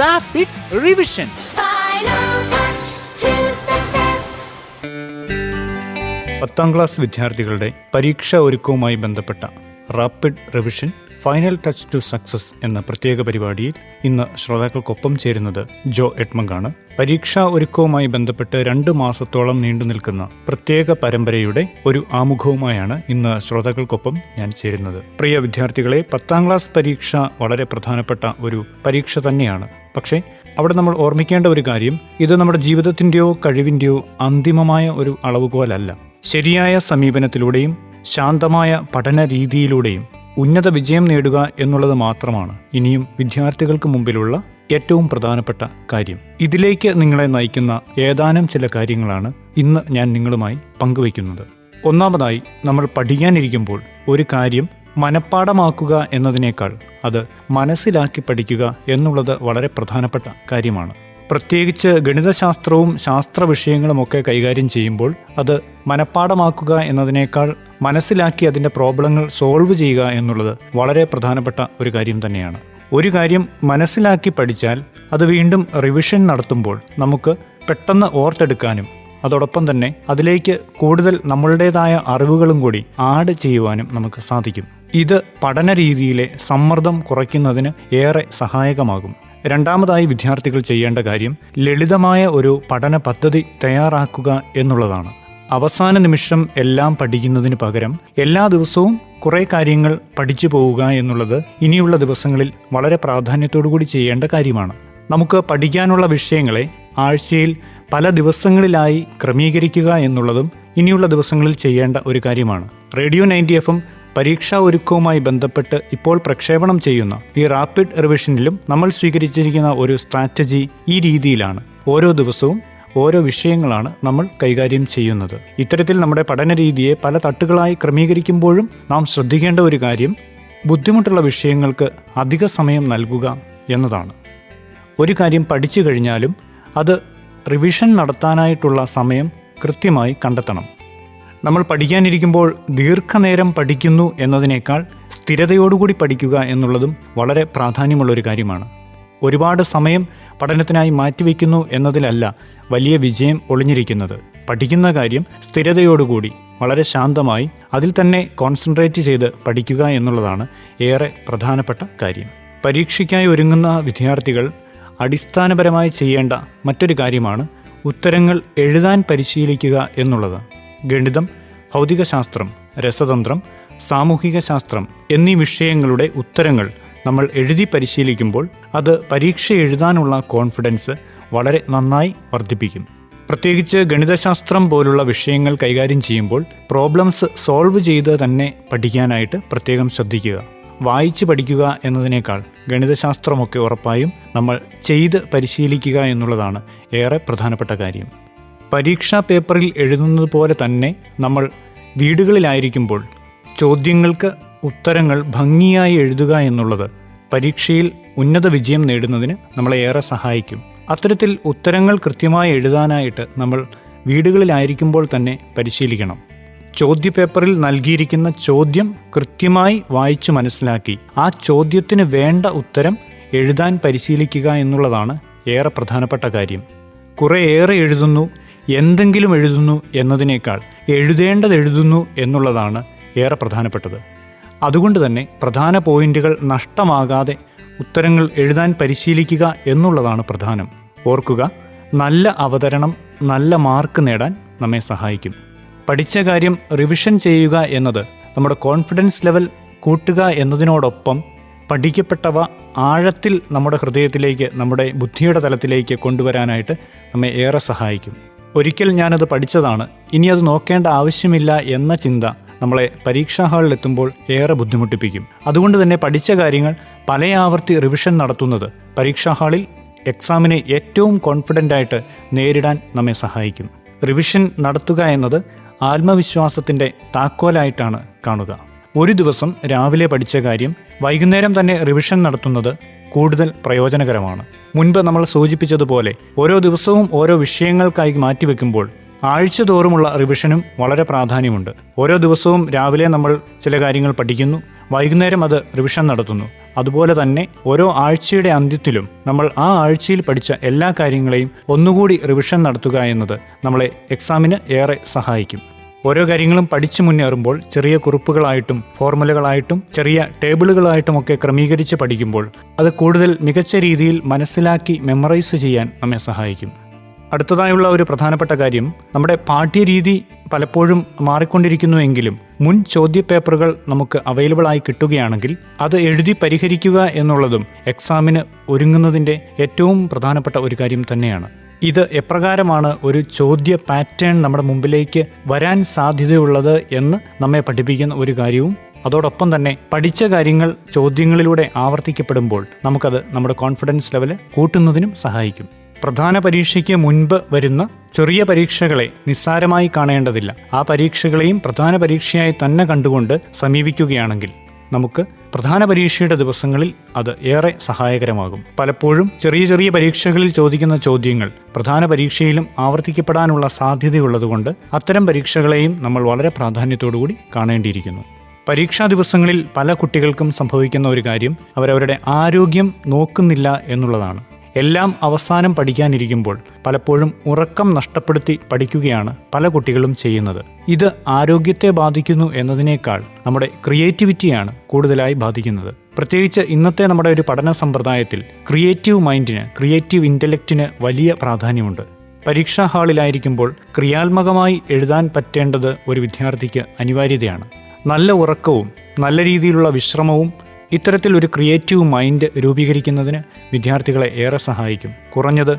Rapid Revision. Final touch to success. 10ാം class വിദ്യാർത്ഥികളുടെ പരീക്ഷാ ഒരുക്കവുമായി ബന്ധപ്പെട്ട rapid revision final touch to success എന്ന പ്രത്യേക പരിപാടിയിൽ ഇന്ന് ശ്രോതാക്കൾക്കൊപ്പം ചേരുന്നത് ജോ എഡ്മണ്ടാണ്. പരീക്ഷാ ഒരുക്കവുമായി ബന്ധപ്പെട്ട് 2 മാസത്തോളം നീണ്ടു നിൽക്കുന്ന പ്രത്യേക പരമ്പരയുടെ ഒരു ആമുഖവുമായാണ് ഇന്ന് ശ്രോതാക്കൾക്കൊപ്പം ഞാൻ ചേരുന്നത്. പ്രിയ വിദ്യാർത്ഥികളെ, 10ാം ക്ലാസ് പരീക്ഷ വളരെ പ്രധാനപ്പെട്ട ഒരു പരീക്ഷ തന്നെയാണ്. പക്ഷേ അവിടെ നമ്മൾ ഓർമ്മിക്കേണ്ട ഒരു കാര്യം, ഇത് നമ്മുടെ ജീവിതത്തിൻ്റെയോ കഴിവിൻ്റെയോ അന്തിമമായ ഒരു അളവുകോലല്ല. ശരിയായ സമീപനത്തിലൂടെയും ശാന്തമായ പഠന രീതിയിലൂടെയും ഉന്നത വിജയം നേടുക എന്നുള്ളത് മാത്രമാണ് ഇനിയും വിദ്യാർത്ഥികൾക്ക് മുമ്പിലുള്ള ഏറ്റവും പ്രധാനപ്പെട്ട കാര്യം. ഇതിലേക്ക് നിങ്ങളെ നയിക്കുന്ന ഏതാനും ചില കാര്യങ്ങളാണ് ഇന്ന് ഞാൻ നിങ്ങളുമായി പങ്കുവയ്ക്കുന്നത്. ഒന്നാമതായി, നമ്മൾ പഠിക്കാനിരിക്കുമ്പോൾ ഒരു കാര്യം മനഃപ്പാഠമാക്കുക എന്നതിനേക്കാൾ അത് മനസ്സിലാക്കി പഠിക്കുക എന്നുള്ളത് വളരെ പ്രധാനപ്പെട്ട കാര്യമാണ്. പ്രത്യേകിച്ച് ഗണിതശാസ്ത്രവും ശാസ്ത്ര വിഷയങ്ങളുമൊക്കെ കൈകാര്യം ചെയ്യുമ്പോൾ അത് മനഃപ്പാഠമാക്കുക എന്നതിനേക്കാൾ മനസ്സിലാക്കി അതിൻ്റെ പ്രോബ്ലങ്ങൾ സോൾവ് ചെയ്യുക എന്നുള്ളത് വളരെ പ്രധാനപ്പെട്ട ഒരു കാര്യം തന്നെയാണ്. ഒരു കാര്യം മനസ്സിലാക്കി പഠിച്ചാൽ അത് വീണ്ടും റിവിഷൻ നടത്തുമ്പോൾ നമുക്ക് പെട്ടെന്ന് ഓർത്തെടുക്കാനും അതോടൊപ്പം തന്നെ അതിലേക്ക് കൂടുതൽ നമ്മളുടേതായ അറിവുകളും കൂടി ആഡ് ചെയ്യുവാനും നമുക്ക് സാധിക്കും. ഇത് പഠന രീതിയിലെ സമ്മർദ്ദം കുറയ്ക്കുന്നതിന് ഏറെ സഹായകമാകും. രണ്ടാമതായി വിദ്യാർത്ഥികൾ ചെയ്യേണ്ട കാര്യം ലളിതമായ ഒരു പഠന പദ്ധതി തയ്യാറാക്കുക എന്നുള്ളതാണ്. അവസാന നിമിഷം എല്ലാം പഠിക്കുന്നതിന് പകരം എല്ലാ ദിവസവും കുറേ കാര്യങ്ങൾ പഠിച്ചു പോവുക എന്നുള്ളത് ഇനിയുള്ള ദിവസങ്ങളിൽ വളരെ പ്രാധാന്യത്തോടു കൂടി ചെയ്യേണ്ട കാര്യമാണ്. നമുക്ക് പഠിക്കാനുള്ള വിഷയങ്ങളെ ആഴ്ചയിൽ പല ദിവസങ്ങളിലായി ക്രമീകരിക്കുക എന്നുള്ളതും ഇനിയുള്ള ദിവസങ്ങളിൽ ചെയ്യേണ്ട ഒരു കാര്യമാണ്. റേഡിയോ 90 FM പരീക്ഷാ ഒരുക്കവുമായി ബന്ധപ്പെട്ട് ഇപ്പോൾ പ്രക്ഷേപണം ചെയ്യുന്ന ഈ റാപ്പിഡ് റിവിഷനിലും നമ്മൾ സ്വീകരിച്ചിരിക്കുന്ന ഒരു സ്ട്രാറ്റജി ഈ രീതിയിലാണ്. ഓരോ ദിവസവും ഓരോ വിഷയങ്ങളാണ് നമ്മൾ കൈകാര്യം ചെയ്യുന്നത്. ഇത്തരത്തിൽ നമ്മുടെ പഠന രീതിയെ പല തട്ടുകളായി ക്രമീകരിക്കുമ്പോഴും നാം ശ്രദ്ധിക്കേണ്ട ഒരു കാര്യം ബുദ്ധിമുട്ടുള്ള വിഷയങ്ങൾക്ക് അധിക സമയം നൽകുക എന്നതാണ്. ഒരു കാര്യം പഠിച്ചു കഴിഞ്ഞാലും അത് റിവിഷൻ നടത്താനായിട്ടുള്ള സമയം കൃത്യമായി കണ്ടെത്തണം. നമ്മൾ പഠിക്കാനിരിക്കുമ്പോൾ ദീർഘനേരം പഠിക്കുന്നു എന്നതിനേക്കാൾ സ്ഥിരതയോടുകൂടി പഠിക്കുക എന്നുള്ളതും വളരെ പ്രാധാന്യമുള്ളൊരു കാര്യമാണ്. ഒരുപാട് സമയം പഠനത്തിനായി മാറ്റിവെക്കുന്നു എന്നതിലല്ല വലിയ വിജയം ഒളിഞ്ഞിരിക്കുന്നത്. പഠിക്കുന്ന കാര്യം സ്ഥിരതയോടുകൂടി വളരെ ശാന്തമായി അതിൽ തന്നെ കോൺസെൻട്രേറ്റ് ചെയ്ത് പഠിക്കുക എന്നുള്ളതാണ് ഏറെ പ്രധാനപ്പെട്ട കാര്യം. പരീക്ഷയ്ക്കായി ഒരുങ്ങുന്ന വിദ്യാർത്ഥികൾ അടിസ്ഥാനപരമായി ചെയ്യേണ്ട മറ്റൊരു കാര്യമാണ് ഉത്തരങ്ങൾ എഴുതാൻ പരിശീലിക്കുക എന്നുള്ളത്. ഗണിതം, ഭൗതികശാസ്ത്രം, രസതന്ത്രം, സാമൂഹിക ശാസ്ത്രം എന്നീ വിഷയങ്ങളുടെ ഉത്തരങ്ങൾ നമ്മൾ എഴുതി പരിശീലിക്കുമ്പോൾ അത് പരീക്ഷ എഴുതാനുള്ള കോൺഫിഡൻസ് വളരെ നന്നായി വർദ്ധിപ്പിക്കും. പ്രത്യേകിച്ച് ഗണിതശാസ്ത്രം പോലുള്ള വിഷയങ്ങൾ കൈകാര്യം ചെയ്യുമ്പോൾ പ്രോബ്ലംസ് സോൾവ് ചെയ്ത് തന്നെ പഠിക്കാനായിട്ട് പ്രത്യേകം ശ്രദ്ധിക്കുക. വായിച്ച് പഠിക്കുക എന്നതിനേക്കാൾ ഗണിതശാസ്ത്രമൊക്കെ ഉറപ്പായും നമ്മൾ ചെയ്ത് പരിശീലിക്കുക എന്നുള്ളതാണ് ഏറെ പ്രധാനപ്പെട്ട കാര്യം. പരീക്ഷാ പേപ്പറിൽ എഴുതുന്നത് പോലെ തന്നെ നമ്മൾ വീടുകളിലായിരിക്കുമ്പോൾ ചോദ്യങ്ങൾക്ക് ഉത്തരങ്ങൾ ഭംഗിയായി എഴുതുക എന്നുള്ളത് പരീക്ഷയിൽ ഉന്നത വിജയം നേടുന്നതിന് നമ്മളെ ഏറെ സഹായിക്കും. അത്തരത്തിൽ ഉത്തരങ്ങൾ കൃത്യമായി എഴുതാനായിട്ട് നമ്മൾ വീടുകളിലായിരിക്കുമ്പോൾ തന്നെ പരിശീലിക്കണം. ചോദ്യപേപ്പറിൽ നൽകിയിരിക്കുന്ന ചോദ്യം കൃത്യമായി വായിച്ചു മനസ്സിലാക്കി ആ ചോദ്യത്തിന് വേണ്ട ഉത്തരം എഴുതാൻ പരിശീലിക്കുക എന്നുള്ളതാണ് ഏറെ പ്രധാനപ്പെട്ട കാര്യം. കുറേയേറെ എഴുതുന്നു, എന്തെങ്കിലും എഴുതുന്നു എന്നതിനേക്കാൾ എഴുതേണ്ടത് എഴുതുന്നു എന്നുള്ളതാണ് ഏറെ പ്രധാനപ്പെട്ടത്. അതുകൊണ്ട് തന്നെ പ്രധാന പോയിന്റുകൾ നഷ്ടമാകാതെ ഉത്തരങ്ങൾ എഴുതാൻ പരിശീലിക്കുക എന്നുള്ളതാണ് പ്രധാനം. ഓർക്കുക, നല്ല അവതരണം നല്ല മാർക്ക് നേടാൻ നമ്മെ സഹായിക്കും. പഠിച്ച കാര്യം റിവിഷൻ ചെയ്യുക എന്നത് നമ്മുടെ കോൺഫിഡൻസ് ലെവൽ കൂട്ടുക എന്നതിനോടൊപ്പം പഠിക്കപ്പെട്ടവ ആഴത്തിൽ നമ്മുടെ ഹൃദയത്തിലേക്ക്, നമ്മുടെ ബുദ്ധിയുടെ തലത്തിലേക്ക് കൊണ്ടുവരാനായിട്ട് നമ്മെ ഏറെ സഹായിക്കും. ഒരിക്കൽ ഞാനത് പഠിച്ചതാണ്, ഇനി അത് നോക്കേണ്ട ആവശ്യമില്ല എന്ന ചിന്ത നമ്മളെ പരീക്ഷാ ഹാളിലെത്തുമ്പോൾ ഏറെ ബുദ്ധിമുട്ടിപ്പിക്കും. അതുകൊണ്ട് തന്നെ പഠിച്ച കാര്യങ്ങൾ പല ആവർത്തി റിവിഷൻ നടത്തുന്നത് പരീക്ഷാ ഹാളിൽ എക്സാമിനെ ഏറ്റവും കോൺഫിഡൻ്റായിട്ട് നേരിടാൻ നമ്മെ സഹായിക്കും. റിവിഷൻ നടത്തുക എന്നത് ആത്മവിശ്വാസത്തിൻ്റെ താക്കോലായിട്ടാണ് കാണുക. ഒരു ദിവസം രാവിലെ പഠിച്ച കാര്യം വൈകുന്നേരം തന്നെ റിവിഷൻ നടത്തുന്നത് കൂടുതൽ പ്രയോജനകരമാണ്. മുൻപ് നമ്മൾ സൂചിപ്പിച്ചതുപോലെ ഓരോ ദിവസവും ഓരോ വിഷയങ്ങൾക്കായി മാറ്റിവെക്കുമ്പോൾ ആഴ്ച തോറുമുള്ള റിവിഷനും വളരെ പ്രാധാന്യമുണ്ട്. ഓരോ ദിവസവും രാവിലെ നമ്മൾ ചില കാര്യങ്ങൾ പഠിക്കുന്നു, വൈകുന്നേരം അത് റിവിഷൻ നടത്തുന്നു. അതുപോലെ തന്നെ ഓരോ ആഴ്ചയുടെ അന്ത്യത്തിലും നമ്മൾ ആ ആഴ്ചയിൽ പഠിച്ച എല്ലാ കാര്യങ്ങളെയും ഒന്നുകൂടി റിവിഷൻ നടത്തുക എന്നത് നമ്മളെ എക്സാമിന് ഏറെ സഹായിക്കും. ഓരോ കാര്യങ്ങളും പഠിച്ചു മുന്നേറുമ്പോൾ ചെറിയ കുറിപ്പുകളായിട്ടും ഫോർമുലകളായിട്ടും ചെറിയ ടേബിളുകളായിട്ടുമൊക്കെ ക്രമീകരിച്ച് പഠിക്കുമ്പോൾ അത് കൂടുതൽ മികച്ച രീതിയിൽ മനസ്സിലാക്കി മെമ്മറൈസ് ചെയ്യാൻ നമ്മെ സഹായിക്കും. അടുത്തതായുള്ള ഒരു പ്രധാനപ്പെട്ട കാര്യം, നമ്മുടെ പാഠ്യരീതി പലപ്പോഴും മാറിക്കൊണ്ടിരിക്കുന്നുവെങ്കിലും മുൻ ചോദ്യപേപ്പറുകൾ നമുക്ക് അവൈലബിൾ ആയി കിട്ടുകയാണെങ്കിൽ അത് എഴുതി പരിഹരിക്കുക എന്നുള്ളതും എക്സാമിന് ഒരുങ്ങുന്നതിൻ്റെ ഏറ്റവും പ്രധാനപ്പെട്ട ഒരു കാര്യം തന്നെയാണ്. ഇത് എപ്രകാരമാണ് ഒരു ചോദ്യ പാറ്റേൺ നമ്മുടെ മുമ്പിലേക്ക് വരാൻ സാധ്യതയുള്ളത് എന്ന് നമ്മെ പഠിപ്പിക്കുന്ന ഒരു കാര്യവും അതോടൊപ്പം തന്നെ പഠിച്ച കാര്യങ്ങൾ ചോദ്യങ്ങളിലൂടെ ആവർത്തിക്കപ്പെടുമ്പോൾ നമുക്കത് നമ്മുടെ കോൺഫിഡൻസ് ലെവല് കൂട്ടുന്നതിനും സഹായിക്കും. പ്രധാന പരീക്ഷയ്ക്ക് മുൻപ് വരുന്ന ചെറിയ പരീക്ഷകളെ നിസ്സാരമായി കാണേണ്ടതില്ല. ആ പരീക്ഷകളെയും പ്രധാന പരീക്ഷയായി തന്നെ കണ്ടുകൊണ്ട് സമീപിക്കുകയാണെങ്കിൽ നമുക്ക് പ്രധാന പരീക്ഷയുടെ ദിവസങ്ങളിൽ അത് ഏറെ സഹായകരമാകും. പലപ്പോഴും ചെറിയ ചെറിയ പരീക്ഷകളിൽ ചോദിക്കുന്ന ചോദ്യങ്ങൾ പ്രധാന പരീക്ഷയിലും ആവർത്തിക്കപ്പെടാനുള്ള സാധ്യതയുള്ളതുകൊണ്ട് അത്തരം പരീക്ഷകളെയും നമ്മൾ വളരെ പ്രാധാന്യത്തോടുകൂടി കാണേണ്ടിയിരിക്കുന്നു. പരീക്ഷാ ദിവസങ്ങളിൽ പല കുട്ടികൾക്കും സംഭവിക്കുന്ന ഒരു കാര്യം അവരവരുടെ ആരോഗ്യം നോക്കുന്നില്ല എന്നുള്ളതാണ്. എല്ലാം അവസാനം പഠിക്കാനിരിക്കുമ്പോൾ പലപ്പോഴും ഉറക്കം നഷ്ടപ്പെടുത്തി പഠിക്കുകയാണ് പല കുട്ടികളും ചെയ്യുന്നത്. ഇത് ആരോഗ്യത്തെ ബാധിക്കുന്നു എന്നതിനേക്കാൾ നമ്മുടെ ക്രിയേറ്റിവിറ്റിയാണ് കൂടുതലായി ബാധിക്കുന്നത്. പ്രത്യേകിച്ച് ഇന്നത്തെ നമ്മുടെ ഒരു പഠന സമ്പ്രദായത്തിൽ ക്രിയേറ്റീവ് മൈൻഡിന്, ക്രിയേറ്റീവ് ഇൻ്റലക്റ്റിന് വലിയ പ്രാധാന്യമുണ്ട്. പരീക്ഷാ ഹാളിലായിരിക്കുമ്പോൾ ക്രിയാത്മകമായി എഴുതാൻ പറ്റേണ്ടത് ഒരു വിദ്യാർത്ഥിക്ക് അനിവാര്യതയാണ്. നല്ല ഉറക്കവും നല്ല രീതിയിലുള്ള വിശ്രമവും ഇത്തരത്തിൽ ഒരു ക്രിയേറ്റീവ് മൈൻഡ് രൂപീകരിക്കുന്നതിന് വിദ്യാർത്ഥികളെ ഏറെ സഹായിക്കും. കുറഞ്ഞത്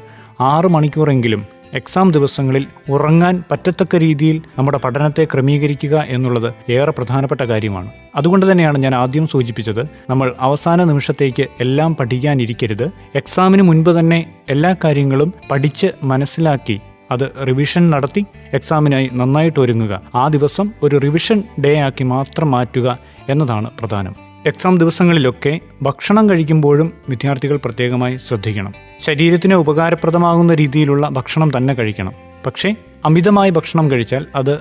6 മണിക്കൂറെങ്കിലും എക്സാം ദിവസങ്ങളിൽ ഉറങ്ങാൻ പറ്റത്തക്ക രീതിയിൽ നമ്മുടെ പഠനത്തെ ക്രമീകരിക്കുക എന്നുള്ളത് ഏറെ പ്രധാനപ്പെട്ട കാര്യമാണ്. അതുകൊണ്ട് തന്നെയാണ് ഞാൻ ആദ്യം സൂചിപ്പിച്ചത്, നമ്മൾ അവസാന നിമിഷത്തേക്ക് എല്ലാം പഠിക്കാനിരിക്കരുത്. എക്സാമിന് മുൻപ് തന്നെ എല്ലാ കാര്യങ്ങളും പഠിച്ച് മനസ്സിലാക്കി അത് റിവിഷൻ നടത്തി എക്സാമിനായി നന്നായിട്ട് ഒരുങ്ങുക. ആ ദിവസം ഒരു റിവിഷൻ ഡേ ആക്കി മാത്രം മാറ്റുക എന്നതാണ് പ്രധാനം. എക്സാം ദിവസങ്ങളിലൊക്കെ ഭക്ഷണം കഴിക്കുമ്പോഴും വിദ്യാർത്ഥികൾ പ്രത്യേകമായി ശ്രദ്ധിക്കണം. ശരീരത്തിന് ഉപകാരപ്രദമാകുന്ന രീതിയിലുള്ള ഭക്ഷണം തന്നെ കഴിക്കണം. പക്ഷേ അമിതമായി ഭക്ഷണം കഴിച്ചാൽ അത്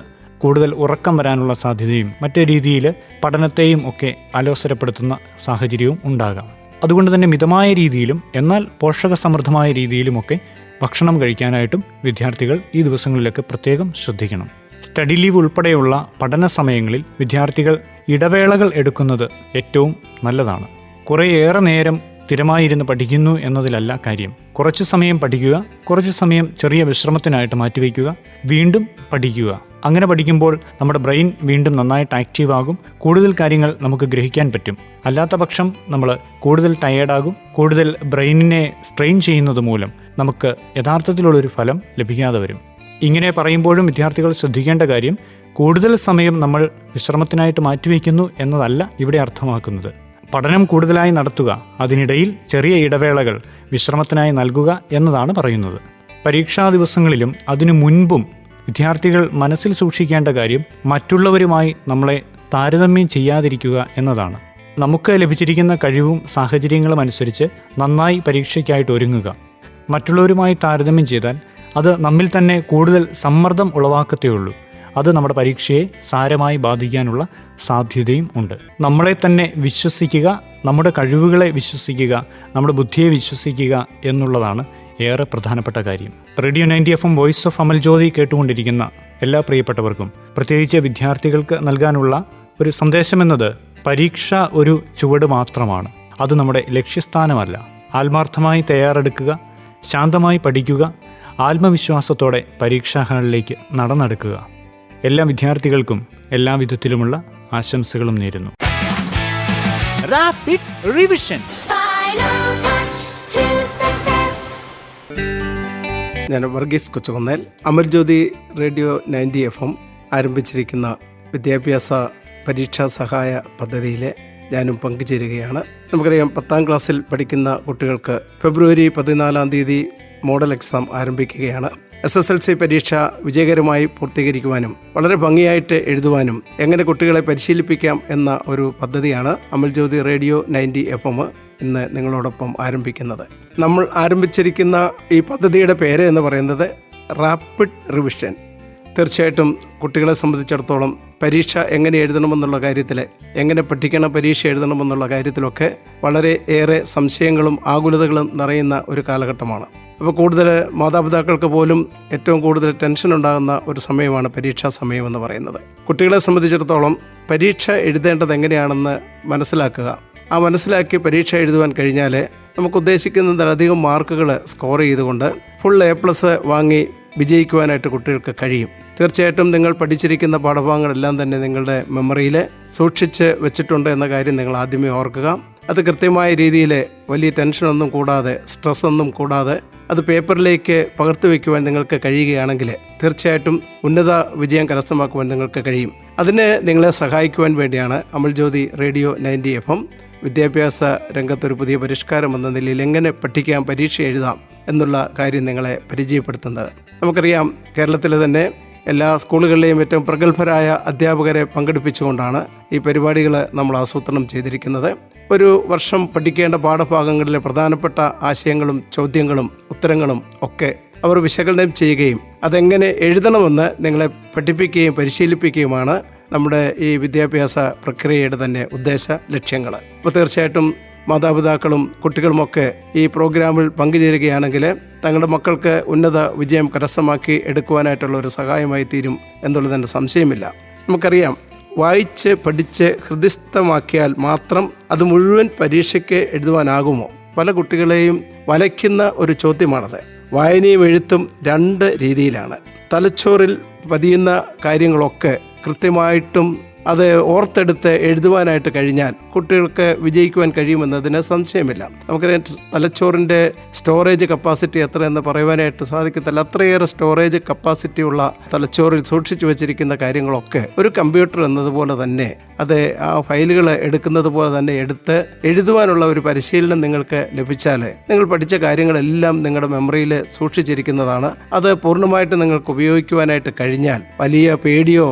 കൂടുതൽ ഉറക്കം വരാനുള്ള സാധ്യതയും മറ്റു രീതിയിൽ പഠനത്തെയും ഒക്കെ അലോസരപ്പെടുത്തുന്ന സാഹചര്യവും ഉണ്ടാകാം. അതുകൊണ്ട് തന്നെ മിതമായ രീതിയിലും എന്നാൽ പോഷകസമൃദ്ധമായ രീതിയിലുമൊക്കെ ഭക്ഷണം കഴിക്കാനായിട്ടും വിദ്യാർത്ഥികൾ ഈ ദിവസങ്ങളിലൊക്കെ പ്രത്യേകം ശ്രദ്ധിക്കണം. സ്റ്റഡി ലീവ് ഉൾപ്പെടെയുള്ള പഠന സമയങ്ങളിൽ വിദ്യാർത്ഥികൾ ഇടവേളകൾ എടുക്കുന്നത് ഏറ്റവും നല്ലതാണ്. കുറേയേറെ നേരം സ്ഥിരമായിരുന്ന് പഠിക്കുന്നു എന്നതിലല്ല കാര്യം. കുറച്ച് സമയം പഠിക്കുക, കുറച്ച് സമയം ചെറിയ വിശ്രമത്തിനായിട്ട് മാറ്റിവെക്കുക, വീണ്ടും പഠിക്കുക. അങ്ങനെ പഠിക്കുമ്പോൾ നമ്മുടെ ബ്രെയിൻ വീണ്ടും നന്നായിട്ട് ആക്റ്റീവ് ആകും, കൂടുതൽ കാര്യങ്ങൾ നമുക്ക് ഗ്രഹിക്കാൻ പറ്റും. അല്ലാത്ത പക്ഷം നമ്മൾ കൂടുതൽ ടയേർഡാകും. കൂടുതൽ ബ്രെയിനിനെ സ്ട്രെയിൻ ചെയ്യുന്നത് മൂലം നമുക്ക് യഥാർത്ഥത്തിലുള്ളൊരു ഫലം ലഭിക്കാതെ വരും. ഇങ്ങനെ പറയുമ്പോഴും വിദ്യാർത്ഥികൾ ശ്രദ്ധിക്കേണ്ട കാര്യം, കൂടുതൽ സമയം നമ്മൾ വിശ്രമത്തിനായിട്ട് മാറ്റിവെക്കുന്നു എന്നതല്ല ഇവിടെ അർത്ഥമാക്കുന്നത്. പഠനം കൂടുതലായി നടത്തുക, അതിനിടയിൽ ചെറിയ ഇടവേളകൾ വിശ്രമത്തിനായി നൽകുക എന്നതാണ് പറയുന്നത്. പരീക്ഷാ ദിവസങ്ങളിലും അതിനു മുൻപും വിദ്യാർത്ഥികൾ മനസ്സിൽ സൂക്ഷിക്കേണ്ട കാര്യം മറ്റുള്ളവരുമായി നമ്മളെ താരതമ്യം ചെയ്യാതിരിക്കുക എന്നതാണ്. നമുക്ക് ലഭിച്ചിരിക്കുന്ന കഴിവും സാഹചര്യങ്ങളും അനുസരിച്ച് നന്നായി പരീക്ഷയ്ക്കായിട്ട് ഒരുങ്ങുക. മറ്റുള്ളവരുമായി താരതമ്യം ചെയ്താൽ അത് നമ്മിൽ തന്നെ കൂടുതൽ സമ്മർദ്ദം ഉളവാക്കത്തേയുള്ളൂ. അത് നമ്മുടെ പരീക്ഷയെ സാരമായി ബാധിക്കാനുള്ള സാധ്യതയും ഉണ്ട്. നമ്മളെ തന്നെ വിശ്വസിക്കുക, നമ്മുടെ കഴിവുകളെ വിശ്വസിക്കുക, നമ്മുടെ ബുദ്ധിയെ വിശ്വസിക്കുക എന്നുള്ളതാണ് ഏറെ പ്രധാനപ്പെട്ട കാര്യം. Radio 90 FM voice of Amal Jyothi കേട്ടുകൊണ്ടിരിക്കുന്ന എല്ലാ പ്രിയപ്പെട്ടവർക്കും, പ്രത്യേകിച്ച് വിദ്യാർത്ഥികൾക്ക് നൽകാനുള്ള ഒരു സന്ദേശമെന്നത്, പരീക്ഷ ഒരു ചുവട് മാത്രമാണ്. അത് നമ്മുടെ ലക്ഷ്യസ്ഥാനമല്ല. ആത്മാർത്ഥമായി തയ്യാറെടുക്കുക, ശാന്തമായി പഠിക്കുക, ആത്മവിശ്വാസത്തോടെ പരീക്ഷാ ഹാളിലേക്ക് നടന്നെടുക്കുക. എല്ലാ വിദ്യാർത്ഥികൾക്കും എല്ലാ വിധത്തിലുമുള്ള ആശംസകളും നേരുന്നു. Rapid revision. Final touch to success. ഞാൻ വർഗീസ് കൊച്ചുകുന്നേൽ. അമൽ ജ്യോതി റേഡിയോ 90 FM ആരംഭിച്ചിരിക്കുന്ന വിദ്യാഭ്യാസ പരീക്ഷാ സഹായ പദ്ധതിയിലെ ഞാനും പങ്കുചേരുകയാണ്. നമുക്കറിയാം, 10ാം ക്ലാസ്സിൽ പഠിക്കുന്ന കുട്ടികൾക്ക് ഫെബ്രുവരി 14 മോഡൽ എക്സാം ആരംഭിക്കുകയാണ്. SSLC പരീക്ഷ വിജയകരമായി പൂർത്തീകരിക്കുവാനും വളരെ ഭംഗിയായിട്ട് എഴുതുവാനും എങ്ങനെ കുട്ടികളെ പരിശീലിപ്പിക്കാം എന്ന ഒരു പദ്ധതിയാണ് അമൽ ജ്യോതി റേഡിയോ 90 FM ഇന്ന് നിങ്ങളോടൊപ്പം ആരംഭിക്കുന്നത്. നമ്മൾ ആരംഭിച്ചിരിക്കുന്ന ഈ പദ്ധതിയുടെ പേര് എന്ന് പറയുന്നത് റാപ്പിഡ് റിവിഷൻ. തീർച്ചയായിട്ടും കുട്ടികളെ സംബന്ധിച്ചിടത്തോളം പരീക്ഷ എങ്ങനെ എഴുതണമെന്നുള്ള കാര്യത്തിൽ, എങ്ങനെ പഠിക്കണം, പരീക്ഷ എഴുതണമെന്നുള്ള കാര്യത്തിലൊക്കെ വളരെ ഏറെ സംശയങ്ങളും ആകുലതകളും നിറയുന്ന ഒരു കാലഘട്ടമാണ്. അപ്പോൾ കൂടുതൽ മാതാപിതാക്കൾക്ക് പോലും ഏറ്റവും കൂടുതൽ ടെൻഷൻ ഉണ്ടാകുന്ന ഒരു സമയമാണ് പരീക്ഷാ സമയം എന്ന് പറയുന്നത്. കുട്ടികളെ സംബന്ധിച്ചിടത്തോളം പരീക്ഷ എഴുതേണ്ടത് എങ്ങനെയാണെന്ന് മനസ്സിലാക്കുക. ആ മനസ്സിലാക്കി പരീക്ഷ എഴുതുവാൻ കഴിഞ്ഞാൽ നമുക്ക് ഉദ്ദേശിക്കുന്നതിലധികം മാർക്കുകൾ സ്കോർ ചെയ്തുകൊണ്ട് ഫുൾ A+ വാങ്ങി വിജയിക്കുവാനായിട്ട് കുട്ടികൾക്ക് കഴിയും. തീർച്ചയായിട്ടും നിങ്ങൾ പഠിച്ചിരിക്കുന്ന പാഠഭാഗങ്ങളെല്ലാം തന്നെ നിങ്ങളുടെ മെമ്മറിയിൽ സൂക്ഷിച്ച് വെച്ചിട്ടുണ്ട് എന്ന കാര്യം നിങ്ങൾ ആദ്യമേ ഓർക്കുക. അത് കൃത്യമായ രീതിയിൽ വലിയ ടെൻഷനൊന്നും കൂടാതെ, സ്ട്രെസ്സൊന്നും കൂടാതെ അത് പേപ്പറിലേക്ക് പകർത്തി വയ്ക്കുവാൻ നിങ്ങൾക്ക് കഴിയുകയാണെങ്കിൽ തീർച്ചയായിട്ടും ഉന്നത വിജയം കരസ്ഥമാക്കുവാൻ നിങ്ങൾക്ക് കഴിയും. അതിന് നിങ്ങളെ സഹായിക്കുവാൻ വേണ്ടിയാണ് അമൽ ജ്യോതി റേഡിയോ 90 FM വിദ്യാഭ്യാസ രംഗത്തൊരു പുതിയ പരിഷ്കാരം എന്ന നിലയിൽ എങ്ങനെ പഠിക്കാം, പരീക്ഷ എഴുതാം എന്നുള്ള കാര്യം നിങ്ങളെ പരിചയപ്പെടുത്തുന്നത്. നമുക്കറിയാം, കേരളത്തിലെ തന്നെ എല്ലാ സ്കൂളുകളിലെയും ഏറ്റവും പ്രഗത്ഭരായ അധ്യാപകരെ പങ്കെടുപ്പിച്ചുകൊണ്ടാണ് ഈ പരിപാടികൾ നമ്മൾ ആസൂത്രണം ചെയ്തിരിക്കുന്നത്. ഒരു വർഷം പഠിക്കേണ്ട പാഠഭാഗങ്ങളിലെ പ്രധാനപ്പെട്ട ആശയങ്ങളും ചോദ്യങ്ങളും ഉത്തരങ്ങളും ഒക്കെ അവർ വിശകലനം ചെയ്യുകയും അതെങ്ങനെ എഴുതണമെന്ന് നിങ്ങളെ പഠിപ്പിക്കുകയും പരിശീലിപ്പിക്കുകയുമാണ് നമ്മുടെ ഈ വിദ്യാഭ്യാസ പ്രക്രിയയുടെ തന്നെ ഉദ്ദേശ ലക്ഷ്യങ്ങൾ. അപ്പോൾ തീർച്ചയായിട്ടും മാതാപിതാക്കളും കുട്ടികളുമൊക്കെ ഈ പ്രോഗ്രാമിൽ പങ്കുചേരുകയാണെങ്കിൽ തങ്ങളുടെ മക്കൾക്ക് ഉന്നത വിജയം കരസ്ഥമാക്കി എടുക്കുവാനായിട്ടുള്ള ഒരു സഹായമായി തീരും എന്നുള്ളതിൻ്റെ സംശയമില്ല. നമുക്കറിയാം, വായിച്ച് പഠിച്ച് ഹൃദിസ്ഥമാക്കിയാൽ മാത്രം അത് മുഴുവൻ പരീക്ഷയ്ക്ക് എഴുതുവാനാകുമോ? പല കുട്ടികളെയും വലയ്ക്കുന്ന ഒരു ചോദ്യമാണത്. വായനയും എഴുത്തും 2 രീതിയിലാണ്. തലച്ചോറിൽ പതിയുന്ന കാര്യങ്ങളൊക്കെ കൃത്യമായിട്ടും അത് ഓർത്തെടുത്ത് എഴുതുവാനായിട്ട് കഴിഞ്ഞാൽ കുട്ടികൾക്ക് വിജയിക്കുവാൻ കഴിയുമെന്നതിന് സംശയമില്ല. നമുക്കറിയാം, തലച്ചോറിൻ്റെ സ്റ്റോറേജ് കപ്പാസിറ്റി എത്ര എന്ന് പറയുവാനായിട്ട് സാധിക്കത്തില്ല. അത്രയേറെ സ്റ്റോറേജ് കപ്പാസിറ്റി ഉള്ള തലച്ചോറിൽ സൂക്ഷിച്ചു വെച്ചിരിക്കുന്ന കാര്യങ്ങളൊക്കെ ഒരു കമ്പ്യൂട്ടർ എന്നതുപോലെ തന്നെ അത് ആ ഫയലുകൾ എടുക്കുന്നത് പോലെ തന്നെ എടുത്ത് എഴുതുവാനുള്ള ഒരു പരിശീലനം നിങ്ങൾക്ക് ലഭിച്ചാൽ നിങ്ങൾ പഠിച്ച കാര്യങ്ങളെല്ലാം നിങ്ങളുടെ മെമ്മറിയിൽ സൂക്ഷിച്ചിരിക്കുന്നതാണ്. അത് പൂർണ്ണമായിട്ട് നിങ്ങൾക്ക് ഉപയോഗിക്കുവാനായിട്ട് കഴിഞ്ഞാൽ വലിയ പേടിയോ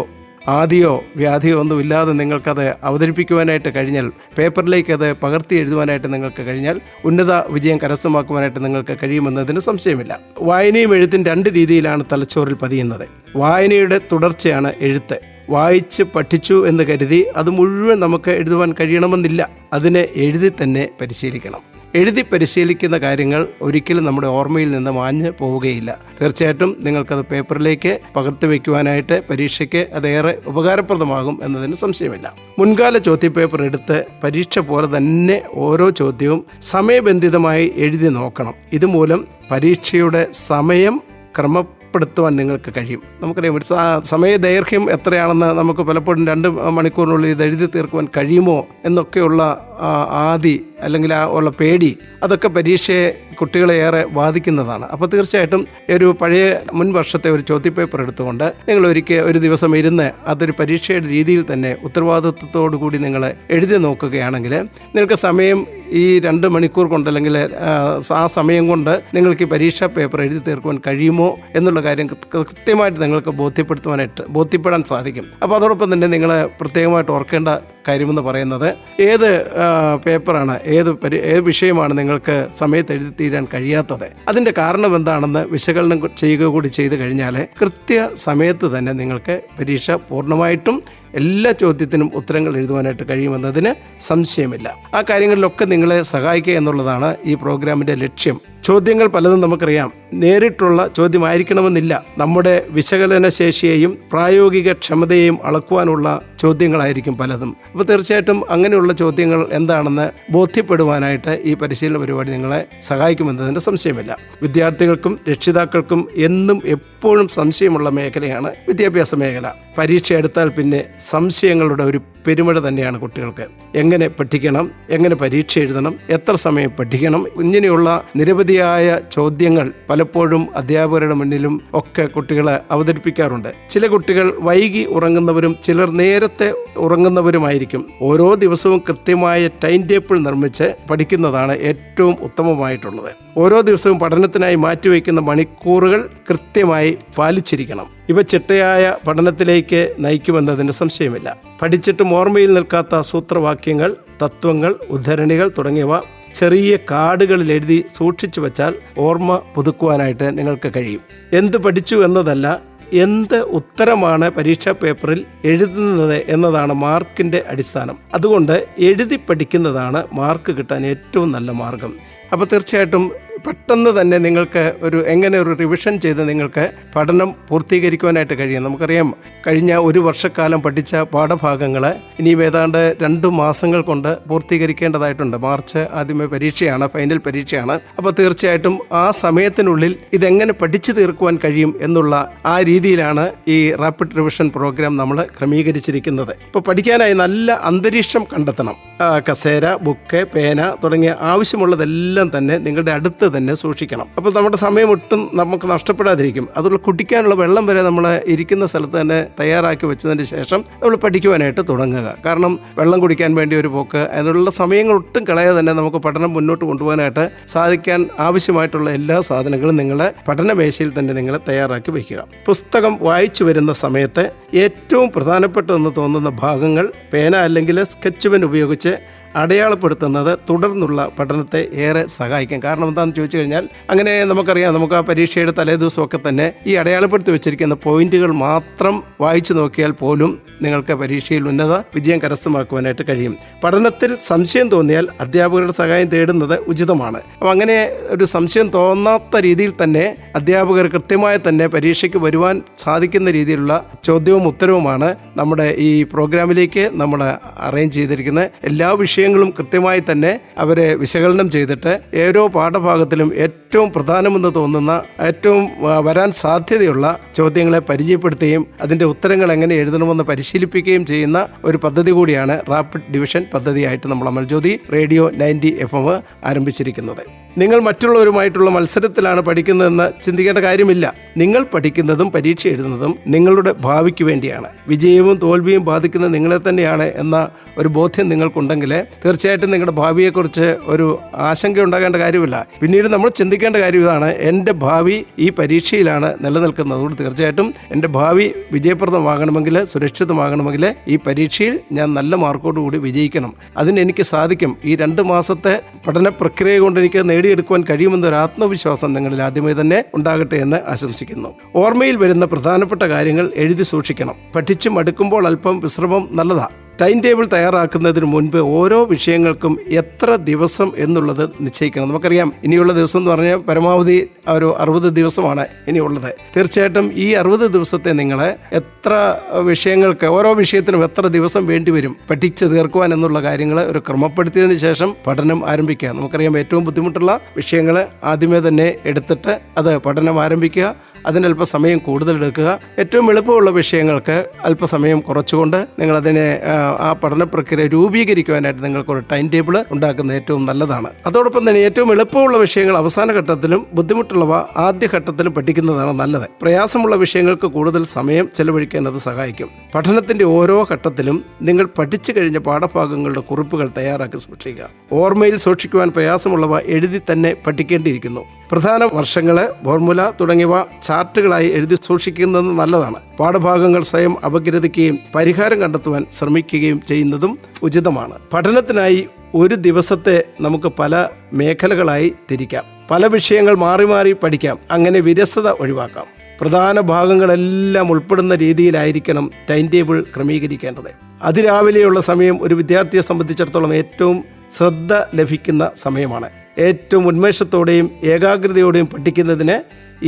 ആദിയോ വ്യാധിയോ ഒന്നും ഇല്ലാതെ നിങ്ങൾക്കത് അവതരിപ്പിക്കുവാനായിട്ട് കഴിഞ്ഞാൽ, പേപ്പറിലേക്ക് അത് പകർത്തി എഴുതുവാനായിട്ട് നിങ്ങൾക്ക് കഴിഞ്ഞാൽ ഉന്നത വിജയം കരസ്ഥമാക്കുവാനായിട്ട് നിങ്ങൾക്ക് കഴിയുമെന്നതിന് സംശയമില്ല. വായനയും എഴുത്തും 2 രീതിയിലാണ് തലച്ചോറിൽ പതിയുന്നത്. വായനയുടെ തുടർച്ചയാണ് എഴുത്ത്. വായിച്ച് പഠിച്ചു എന്ന് കരുതി അത് മുഴുവൻ നമുക്ക് എഴുതുവാൻ കഴിയണമെന്നില്ല. അതിനെ എഴുതി തന്നെ പരിശീലിക്കണം. എഴുതി പരിശീലിക്കുന്ന കാര്യങ്ങൾ ഒരിക്കലും നമ്മുടെ ഓർമ്മയിൽ നിന്ന് മാഞ്ഞ് പോവുകയില്ല. തീർച്ചയായിട്ടും നിങ്ങൾക്കത് പേപ്പറിലേക്ക് പകർത്തി വയ്ക്കുവാനായിട്ട് പരീക്ഷയ്ക്ക് അതേറെ ഉപകാരപ്രദമാകും എന്നതിന് സംശയമില്ല. മുൻകാല ചോദ്യപേപ്പർ എടുത്ത് പരീക്ഷ പോലെ തന്നെ ഓരോ ചോദ്യവും സമയബന്ധിതമായി എഴുതി നോക്കണം. ഇതുമൂലം പരീക്ഷയുടെ സമയം ക്രമപ്പെടുത്തുവാൻ നിങ്ങൾക്ക് കഴിയും. നമുക്കറിയാം, ഒരു സമയദൈർഘ്യം എത്രയാണെന്ന് നമുക്ക് പലപ്പോഴും 2 മണിക്കൂറിനുള്ളിൽ ഇത് എഴുതി തീർക്കുവാൻ കഴിയുമോ എന്നൊക്കെയുള്ള ആദി അല്ലെങ്കിൽ ഉള്ള പേടി, അതൊക്കെ പരീക്ഷയെ കുട്ടികളെ ഏറെ ബാധിക്കുന്നതാണ്. അപ്പോൾ തീർച്ചയായിട്ടും ഒരു പഴയ മുൻ വർഷത്തെ ഒരു ചോദ്യപേപ്പർ എടുത്തുകൊണ്ട് നിങ്ങൾ ഒരു ദിവസം ഇരുന്ന് അതൊരു പരീക്ഷയുടെ രീതിയിൽ തന്നെ ഉത്തരവാദിത്വത്തോടു കൂടി നിങ്ങൾ എഴുതി നോക്കുകയാണെങ്കിൽ നിങ്ങൾക്ക് സമയം ഈ 2 മണിക്കൂർ കൊണ്ട് അല്ലെങ്കിൽ ആ സമയം കൊണ്ട് നിങ്ങൾക്ക് ഈ പരീക്ഷാ പേപ്പർ എഴുതി തീർക്കുവാൻ കഴിയുമോ എന്നുള്ള കാര്യം കൃത്യമായിട്ട് നിങ്ങൾക്ക് ബോധ്യപ്പെടാൻ സാധിക്കും. അപ്പോൾ അതോടൊപ്പം തന്നെ നിങ്ങൾ പ്രത്യേകമായിട്ട് ഓർക്കേണ്ട കാര്യമെന്ന് പറയുന്നത്, ഏത് പേപ്പറാണ്, ഏത് വിഷയമാണ് നിങ്ങൾക്ക് സമയത്ത് എഴുതി തീരാൻ കഴിയാത്തത്, അതിൻ്റെ കാരണം എന്താണെന്ന് വിശകലനം ചെയ്യുക കൂടി ചെയ്തു കഴിഞ്ഞാൽ കൃത്യ സമയത്ത് തന്നെ നിങ്ങൾക്ക് പരീക്ഷ പൂർണ്ണമായിട്ടും എല്ലാ ചോദ്യത്തിനും ഉത്തരങ്ങൾ എഴുതുവാനായിട്ട് കഴിയുമെന്നതിന് സംശയമില്ല. ആ കാര്യങ്ങളിലൊക്കെ നിങ്ങളെ സഹായിക്കുക എന്നുള്ളതാണ് ഈ പ്രോഗ്രാമിൻ്റെ ലക്ഷ്യം. ചോദ്യങ്ങൾ പലതും നമുക്കറിയാം, നേരിട്ടുള്ള ചോദ്യമായിരിക്കണമെന്നില്ല. നമ്മുടെ വിശകലന ശേഷിയെയും പ്രായോഗിക ക്ഷമതയെയും അളക്കുവാനുള്ള ചോദ്യങ്ങളായിരിക്കും പലതും. അപ്പോൾ തീർച്ചയായിട്ടും അങ്ങനെയുള്ള ചോദ്യങ്ങൾ എന്താണെന്ന് ബോധ്യപ്പെടുവാനായിട്ട് ഈ പരിശീലന പരിപാടി നിങ്ങളെ സഹായിക്കുമെന്നതിൻ്റെ സംശയമില്ല. വിദ്യാർത്ഥികൾക്കും രക്ഷിതാക്കൾക്കും എന്നും എപ്പോഴും സംശയമുള്ള മേഖലയാണ് വിദ്യാഭ്യാസ മേഖല. പരീക്ഷ എടുത്താൽ പിന്നെ സംശയങ്ങളുടെ ഒരു പെരുമഴ തന്നെയാണ് കുട്ടികൾക്ക്. എങ്ങനെ പഠിക്കണം, എങ്ങനെ പരീക്ഷ എഴുതണം, എത്ര സമയം പഠിക്കണം, ഇങ്ങനെയുള്ള നിരവധിയായ ചോദ്യങ്ങൾ പലപ്പോഴും അധ്യാപകരുടെ മുന്നിലും ഒക്കെ കുട്ടികളെ അവതരിപ്പിക്കാറുണ്ട്. ചില കുട്ടികൾ വൈകി ഉറങ്ങുന്നവരും ചിലർ നേരത്തെ ഉറങ്ങുന്നവരുമായിരിക്കും. ഓരോ ദിവസവും കൃത്യമായ ടൈം ടേബിൾ നിർമ്മിച്ച് പഠിക്കുന്നതാണ് ഏറ്റവും ഉത്തമമായിട്ടുള്ളത്. ഓരോ ദിവസവും പഠനത്തിനായി മാറ്റിവെക്കുന്ന മണിക്കൂറുകൾ കൃത്യമായി പാലിച്ചിരിക്കണം. ഇവ ചിട്ടയായ പഠനത്തിലേക്ക് നയിക്കുമെന്നതിന് സംശയമില്ല. പഠിച്ചിട്ടും ഓർമ്മയിൽ നിൽക്കാത്ത സൂത്രവാക്യങ്ങൾ, തത്വങ്ങൾ, ഉദ്ധരണികൾ തുടങ്ങിയവ ചെറിയ കാർഡുകളിൽ എഴുതി സൂക്ഷിച്ചു വച്ചാൽ ഓർമ്മ പുതുക്കുവാനായിട്ട് നിങ്ങൾക്ക് കഴിയും. എന്ത് പഠിച്ചു എന്നതല്ല, എന്ത് ഉത്തരമാണ് പരീക്ഷാ പേപ്പറിൽ എഴുതുന്നത് എന്നതാണ് മാർക്കിൻ്റെ അടിസ്ഥാനം. അതുകൊണ്ട് എഴുതി പഠിക്കുന്നതാണ് മാർക്ക് കിട്ടാൻ ഏറ്റവും നല്ല മാർഗം. അപ്പോൾ തീർച്ചയായിട്ടും പെട്ടെന്ന് തന്നെ നിങ്ങൾക്ക് എങ്ങനെ ഒരു റിവിഷൻ ചെയ്ത് നിങ്ങൾക്ക് പഠനം പൂർത്തീകരിക്കുവാനായിട്ട് കഴിയും. നമുക്കറിയാം, കഴിഞ്ഞ ഒരു വർഷക്കാലം പഠിച്ച പാഠഭാഗങ്ങൾ ഇനിയും ഏതാണ്ട് 2 മാസങ്ങൾ കൊണ്ട് പൂർത്തീകരിക്കേണ്ടതായിട്ടുണ്ട്. മാർച്ച് ആദ്യമേ പരീക്ഷയാണ്, ഫൈനൽ പരീക്ഷയാണ്. അപ്പോൾ തീർച്ചയായിട്ടും ആ സമയത്തിനുള്ളിൽ ഇതെങ്ങനെ പഠിച്ചു തീർക്കുവാൻ കഴിയും എന്നുള്ള ആ രീതിയിലാണ് ഈ റാപ്പിഡ് റിവിഷൻ പ്രോഗ്രാം നമ്മൾ ക്രമീകരിച്ചിരിക്കുന്നത്. ഇപ്പോൾ പഠിക്കാനായി നല്ല അന്തരീക്ഷം കണ്ടെത്തണം. കസേര, ബുക്ക്, പേന തുടങ്ങിയ ആവശ്യമുള്ളതെല്ലാം തന്നെ നിങ്ങളുടെ അടുത്ത് തന്നെ സൂക്ഷിക്കണം. അപ്പോൾ നമ്മുടെ സമയം ഒട്ടും നമുക്ക് നഷ്ടപ്പെടാതിരിക്കും. അതുള്ള കുടിക്കാനുള്ള വെള്ളം വരെ നമ്മൾ ഇരിക്കുന്ന സ്ഥലത്ത് തന്നെ തയ്യാറാക്കി വെച്ചതിന് ശേഷം നമ്മൾ പഠിക്കുവാനായിട്ട് തുടങ്ങുക. കാരണം വെള്ളം കുടിക്കാൻ വേണ്ടി ഒരു പോക്ക്, അതിനുള്ള സമയങ്ങൾ ഒട്ടും കളയാതെ തന്നെ നമുക്ക് പഠനം മുന്നോട്ട് കൊണ്ടുപോകാനായിട്ട് സാധിക്കാൻ ആവശ്യമായിട്ടുള്ള എല്ലാ സാധനങ്ങളും നിങ്ങളെ പഠനമേശയിൽ തന്നെ നിങ്ങൾ തയ്യാറാക്കി വയ്ക്കുക. പുസ്തകം വായിച്ചു വരുന്ന സമയത്ത് ഏറ്റവും പ്രധാനപ്പെട്ടതെന്ന് തോന്നുന്ന ഭാഗങ്ങൾ പേന അല്ലെങ്കിൽ സ്കെച്ച് പെൻ ഉപയോഗിച്ച് അടയാളപ്പെടുത്തുന്നത് തുടർന്നുള്ള പഠനത്തെ ഏറെ സഹായിക്കും. കാരണം എന്താണെന്ന് ചോദിച്ചു കഴിഞ്ഞാൽ, അങ്ങനെ നമുക്കറിയാം, നമുക്ക് ആ പരീക്ഷയുടെ തലേദിവസമൊക്കെ തന്നെ ഈ അടയാളപ്പെടുത്തി വെച്ചിരിക്കുന്ന പോയിന്റുകൾ മാത്രം വായിച്ചു നോക്കിയാൽ പോലും നിങ്ങൾക്ക് പരീക്ഷയിൽ ഉന്നത വിജയം കരസ്ഥമാക്കുവാനായിട്ട് കഴിയും. പഠനത്തിൽ സംശയം തോന്നിയാൽ അധ്യാപകരുടെ സഹായം തേടുന്നത് ഉചിതമാണ്. അപ്പോൾ അങ്ങനെ ഒരു സംശയം തോന്നാത്ത രീതിയിൽ തന്നെ അധ്യാപകർ കൃത്യമായി തന്നെ പരീക്ഷയ്ക്ക് വരുവാൻ സാധിക്കുന്ന രീതിയിലുള്ള ചോദ്യവും ഉത്തരവുമാണ് നമ്മുടെ ഈ പ്രോഗ്രാമിലേക്ക് നമ്മൾ അറേഞ്ച് ചെയ്തിരിക്കുന്നത്. എല്ലാ വിഷയങ്ങളും കൃത്യമായി തന്നെ അവരെ വിശകലനം ചെയ്തിട്ട് ഓരോ പാഠഭാഗത്തിലും ഏറ്റവും പ്രധാനമെന്ന് തോന്നുന്ന, ഏറ്റവും വരാൻ സാധ്യതയുള്ള ചോദ്യങ്ങളെ പരിചയപ്പെടുത്തുകയും അതിൻ്റെ ഉത്തരങ്ങൾ എങ്ങനെ എഴുതണമെന്ന് പരിശീലിപ്പിക്കുകയും ചെയ്യുന്ന ഒരു പദ്ധതി കൂടിയാണ് റാപ്പിഡ് ഡിവിഷൻ പദ്ധതിയായിട്ട് നമ്മൾ അമൽജ്യോതി റേഡിയോ 90 FM ആരംഭിച്ചിരിക്കുന്നത്. നിങ്ങൾ മറ്റുള്ളവരുമായിട്ടുള്ള മത്സരത്തിലാണ് പഠിക്കുന്നതെന്ന് ചിന്തിക്കേണ്ട കാര്യമില്ല. നിങ്ങൾ പഠിക്കുന്നതും പരീക്ഷ എഴുതുന്നതും നിങ്ങളുടെ ഭാവിക്ക് വേണ്ടിയാണ്. വിജയവും തോൽവിയും ബാധിക്കുന്നത് നിങ്ങളെ തന്നെയാണ് എന്ന ഒരു ബോധ്യം നിങ്ങൾക്കുണ്ടെങ്കിൽ തീർച്ചയായിട്ടും നിങ്ങളുടെ ഭാവിയെക്കുറിച്ച് ഒരു ആശങ്ക ഉണ്ടാകേണ്ട കാര്യമില്ല. പിന്നീട് നമ്മൾ ചിന്തിക്കേണ്ട കാര്യം ഇതാണ്: എൻ്റെ ഭാവി ഈ പരീക്ഷയിലാണ് നിലനിൽക്കുന്നത്. അതുകൊണ്ട് തീർച്ചയായിട്ടും എൻ്റെ ഭാവി വിജയപ്രദമാകണമെങ്കിൽ, സുരക്ഷിതമാകണമെങ്കിൽ ഈ പരീക്ഷയിൽ ഞാൻ നല്ല മാർക്കോടുകൂടി വിജയിക്കണം. അതിന് എനിക്ക് സാധിക്കും. ഈ 2 മാസത്തെ പഠന പ്രക്രിയ കൊണ്ട് എനിക്ക് നേടിയെടുക്കുവാൻ കഴിയുമെന്നൊരു ആത്മവിശ്വാസം നിങ്ങളിൽ ആദ്യമേ തന്നെ ഉണ്ടാകട്ടെ എന്ന് ആശംസിക്കുന്നു. ഓർമ്മയിൽ വരുന്ന പ്രധാനപ്പെട്ട കാര്യങ്ങൾ എഴുതി സൂക്ഷിക്കണം. പഠിച്ചു മടുക്കുമ്പോൾ അല്പം വിശ്രമം നല്ലതാണ്. ടൈം ടേബിൾ തയ്യാറാക്കുന്നതിന് മുൻപ് ഓരോ വിഷയങ്ങൾക്കും എത്ര ദിവസം എന്നുള്ളത് നിശ്ചയിക്കണം. നമുക്കറിയാം, ഇനിയുള്ള ദിവസം എന്ന് പറഞ്ഞാൽ പരമാവധി ഒരു 60 ദിവസമാണ് ഇനിയുള്ളത്. തീർച്ചയായിട്ടും ഈ 60 ദിവസത്തെ നിങ്ങൾ എത്ര വിഷയങ്ങൾക്ക്, ഓരോ വിഷയത്തിനും എത്ര ദിവസം വേണ്ടിവരും പഠിച്ച് തീർക്കുവാൻ എന്നുള്ള കാര്യങ്ങൾ ഒരു ക്രമപ്പെടുത്തിയതിന് ശേഷം പഠനം ആരംഭിക്കുക. നമുക്കറിയാം, ഏറ്റവും ബുദ്ധിമുട്ടുള്ള വിഷയങ്ങൾ ആദ്യമേ തന്നെ എടുത്തിട്ട് അത് പഠനം ആരംഭിക്കുക. അതിനല്പ സമയം കൂടുതൽ എടുക്കുക. ഏറ്റവും എളുപ്പമുള്ള വിഷയങ്ങൾക്ക് അല്പസമയം കുറച്ചുകൊണ്ട് നിങ്ങളതിനെ ആ പഠന പ്രക്രിയ രൂപീകരിക്കുവാനായിട്ട് നിങ്ങൾക്കൊരു ടൈം ടേബിൾ ഉണ്ടാക്കുന്നത് ഏറ്റവും നല്ലതാണ്. അതോടൊപ്പം തന്നെ ഏറ്റവും എളുപ്പമുള്ള വിഷയങ്ങൾ അവസാന ഘട്ടത്തിലും ബുദ്ധിമുട്ടുള്ളവ ആദ്യ ഘട്ടത്തിലും പഠിക്കുന്നതാണ് നല്ലത്. പ്രയാസമുള്ള വിഷയങ്ങൾക്ക് കൂടുതൽ സമയം ചെലവഴിക്കാൻ അത് സഹായിക്കും. പഠനത്തിൻ്റെ ഓരോ ഘട്ടത്തിലും നിങ്ങൾ പഠിച്ചു കഴിഞ്ഞ പാഠഭാഗങ്ങളുടെ കുറിപ്പുകൾ തയ്യാറാക്കി സൂക്ഷിക്കുക. ഓർമ്മയിൽ സൂക്ഷിക്കുവാൻ പ്രയാസമുള്ളവ എഴുതി തന്നെ പഠിക്കേണ്ടിയിരിക്കുന്നു. പ്രധാന വർഷങ്ങൾ, ഫോർമുല തുടങ്ങിയവ ചാർട്ടുകളായി എഴുതി സൂക്ഷിക്കുന്നത് നല്ലതാണ്. പാഠഭാഗങ്ങൾ സ്വയം അപഗ്രഥിക്കുകയും പരിഹാരം കണ്ടെത്തുവാൻ ശ്രമിക്കുകയും ചെയ്യുന്നതും ഉചിതമാണ്. പഠനത്തിനായി ഒരു ദിവസത്തെ നമുക്ക് പല മേഖലകളായി തിരിക്കാം. പല വിഷയങ്ങൾ മാറി മാറി പഠിക്കാം. അങ്ങനെ വിരസത ഒഴിവാക്കാം. പ്രധാന ഭാഗങ്ങളെല്ലാം ഉൾപ്പെടുന്ന രീതിയിലായിരിക്കണം ടൈം ടേബിൾ ക്രമീകരിക്കേണ്ടത്. അതിരാവിലെയുള്ള സമയം ഒരു വിദ്യാർത്ഥിയെ സംബന്ധിച്ചിടത്തോളം ഏറ്റവും ശ്രദ്ധ ലഭിക്കുന്ന സമയമാണ്. ഏറ്റവും ഉന്മേഷത്തോടെയും ഏകാഗ്രതയോടെയും പഠിക്കുന്നതിന്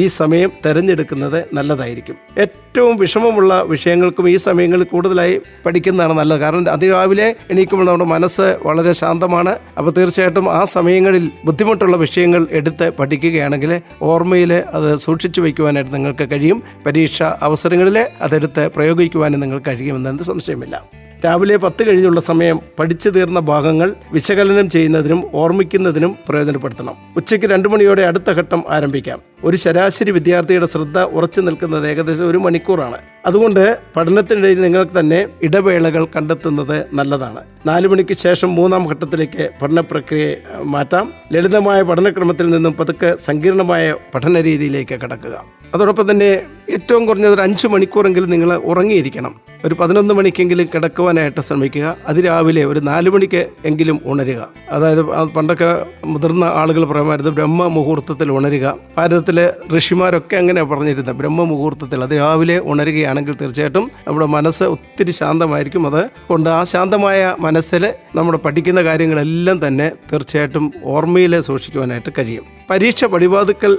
ഈ സമയം തിരഞ്ഞെടുക്കുന്നത് നല്ലതായിരിക്കും. ഏറ്റവും വിഷമമുള്ള വിഷയങ്ങൾക്കും ഈ സമയങ്ങളിൽ കൂടുതലായി പഠിക്കുന്നതാണ് നല്ലത്. കാരണം അതിരാവിലെ എണീക്കുമ്പോൾ നമ്മുടെ മനസ്സ് വളരെ ശാന്തമാണ്. അപ്പോൾ തീർച്ചയായിട്ടും ആ സമയങ്ങളിൽ ബുദ്ധിമുട്ടുള്ള വിഷയങ്ങൾ എടുത്ത് പഠിക്കുകയാണെങ്കിൽ ഓർമ്മയിൽ അത് സൂക്ഷിച്ചു വയ്ക്കുവാനായിട്ട് നിങ്ങൾക്ക് കഴിയും. പരീക്ഷ അവസരങ്ങളിൽ അതെടുത്ത് പ്രയോഗിക്കുവാനും നിങ്ങൾക്ക് കഴിയുമെന്ന് സംശയമില്ല. രാവിലെ 10 കഴിഞ്ഞുള്ള സമയം പഠിച്ചു തീർന്ന ഭാഗങ്ങൾ വിശകലനം ചെയ്യുന്നതിനും ഓർമ്മിക്കുന്നതിനും പ്രയോജനപ്പെടുത്തണം. ഉച്ചയ്ക്ക് 2 മണിയോടെ അടുത്ത ഘട്ടം ആരംഭിക്കാം. ഒരു ശരാശരി വിദ്യാർത്ഥിയുടെ ശ്രദ്ധ ഉറച്ചു നിൽക്കുന്നത് ഏകദേശം 1 മണിക്കൂറാണ്. അതുകൊണ്ട് പഠനത്തിനിടയിൽ നിങ്ങൾക്ക് തന്നെ ഇടവേളകൾ കണ്ടെത്തുന്നത് നല്ലതാണ്. 4 മണിക്ക് ശേഷം 3-ാം ഘട്ടത്തിലേക്ക് പഠന പ്രക്രിയ മാറ്റാം. ലളിതമായ പഠനക്രമത്തിൽ നിന്നും പതുക്കെ സങ്കീർണമായ പഠന രീതിയിലേക്ക് കടക്കുക. അതോടൊപ്പം തന്നെ ഏറ്റവും കുറഞ്ഞത് ഒരു 5 മണിക്കൂറെങ്കിലും നിങ്ങൾ ഉറങ്ങിയിരിക്കണം. ഒരു 11 മണിക്കെങ്കിലും കിടക്കുവാനായിട്ട് ശ്രമിക്കുക. അതിരാവിലെ ഒരു 4 മണിക്ക് എങ്കിലും ഉണരുക. അതായത് പണ്ടൊക്കെ മുതിർന്ന ആളുകൾ പറയുമായിരുന്നു ബ്രഹ്മ മുഹൂർത്തത്തിൽ ഉണരുക. ഭാരതത്തിലെ ഋഷിമാരൊക്കെ അങ്ങനെ പറഞ്ഞിരുന്നത്. ബ്രഹ്മ മുഹൂർത്തത്തിൽ അതിരാവിലെ ഉണരുകയാണെങ്കിൽ തീർച്ചയായിട്ടും നമ്മുടെ മനസ്സ് ഒത്തിരി ശാന്തമായിരിക്കും. അത് കൊണ്ട് ആ ശാന്തമായ മനസ്സിൽ നമ്മുടെ പഠിക്കുന്ന കാര്യങ്ങളെല്ലാം തന്നെ തീർച്ചയായിട്ടും ഓർമ്മയിൽ സൂക്ഷിക്കുവാനായിട്ട് കഴിയും. പരീക്ഷ പടിവാതുക്കൽ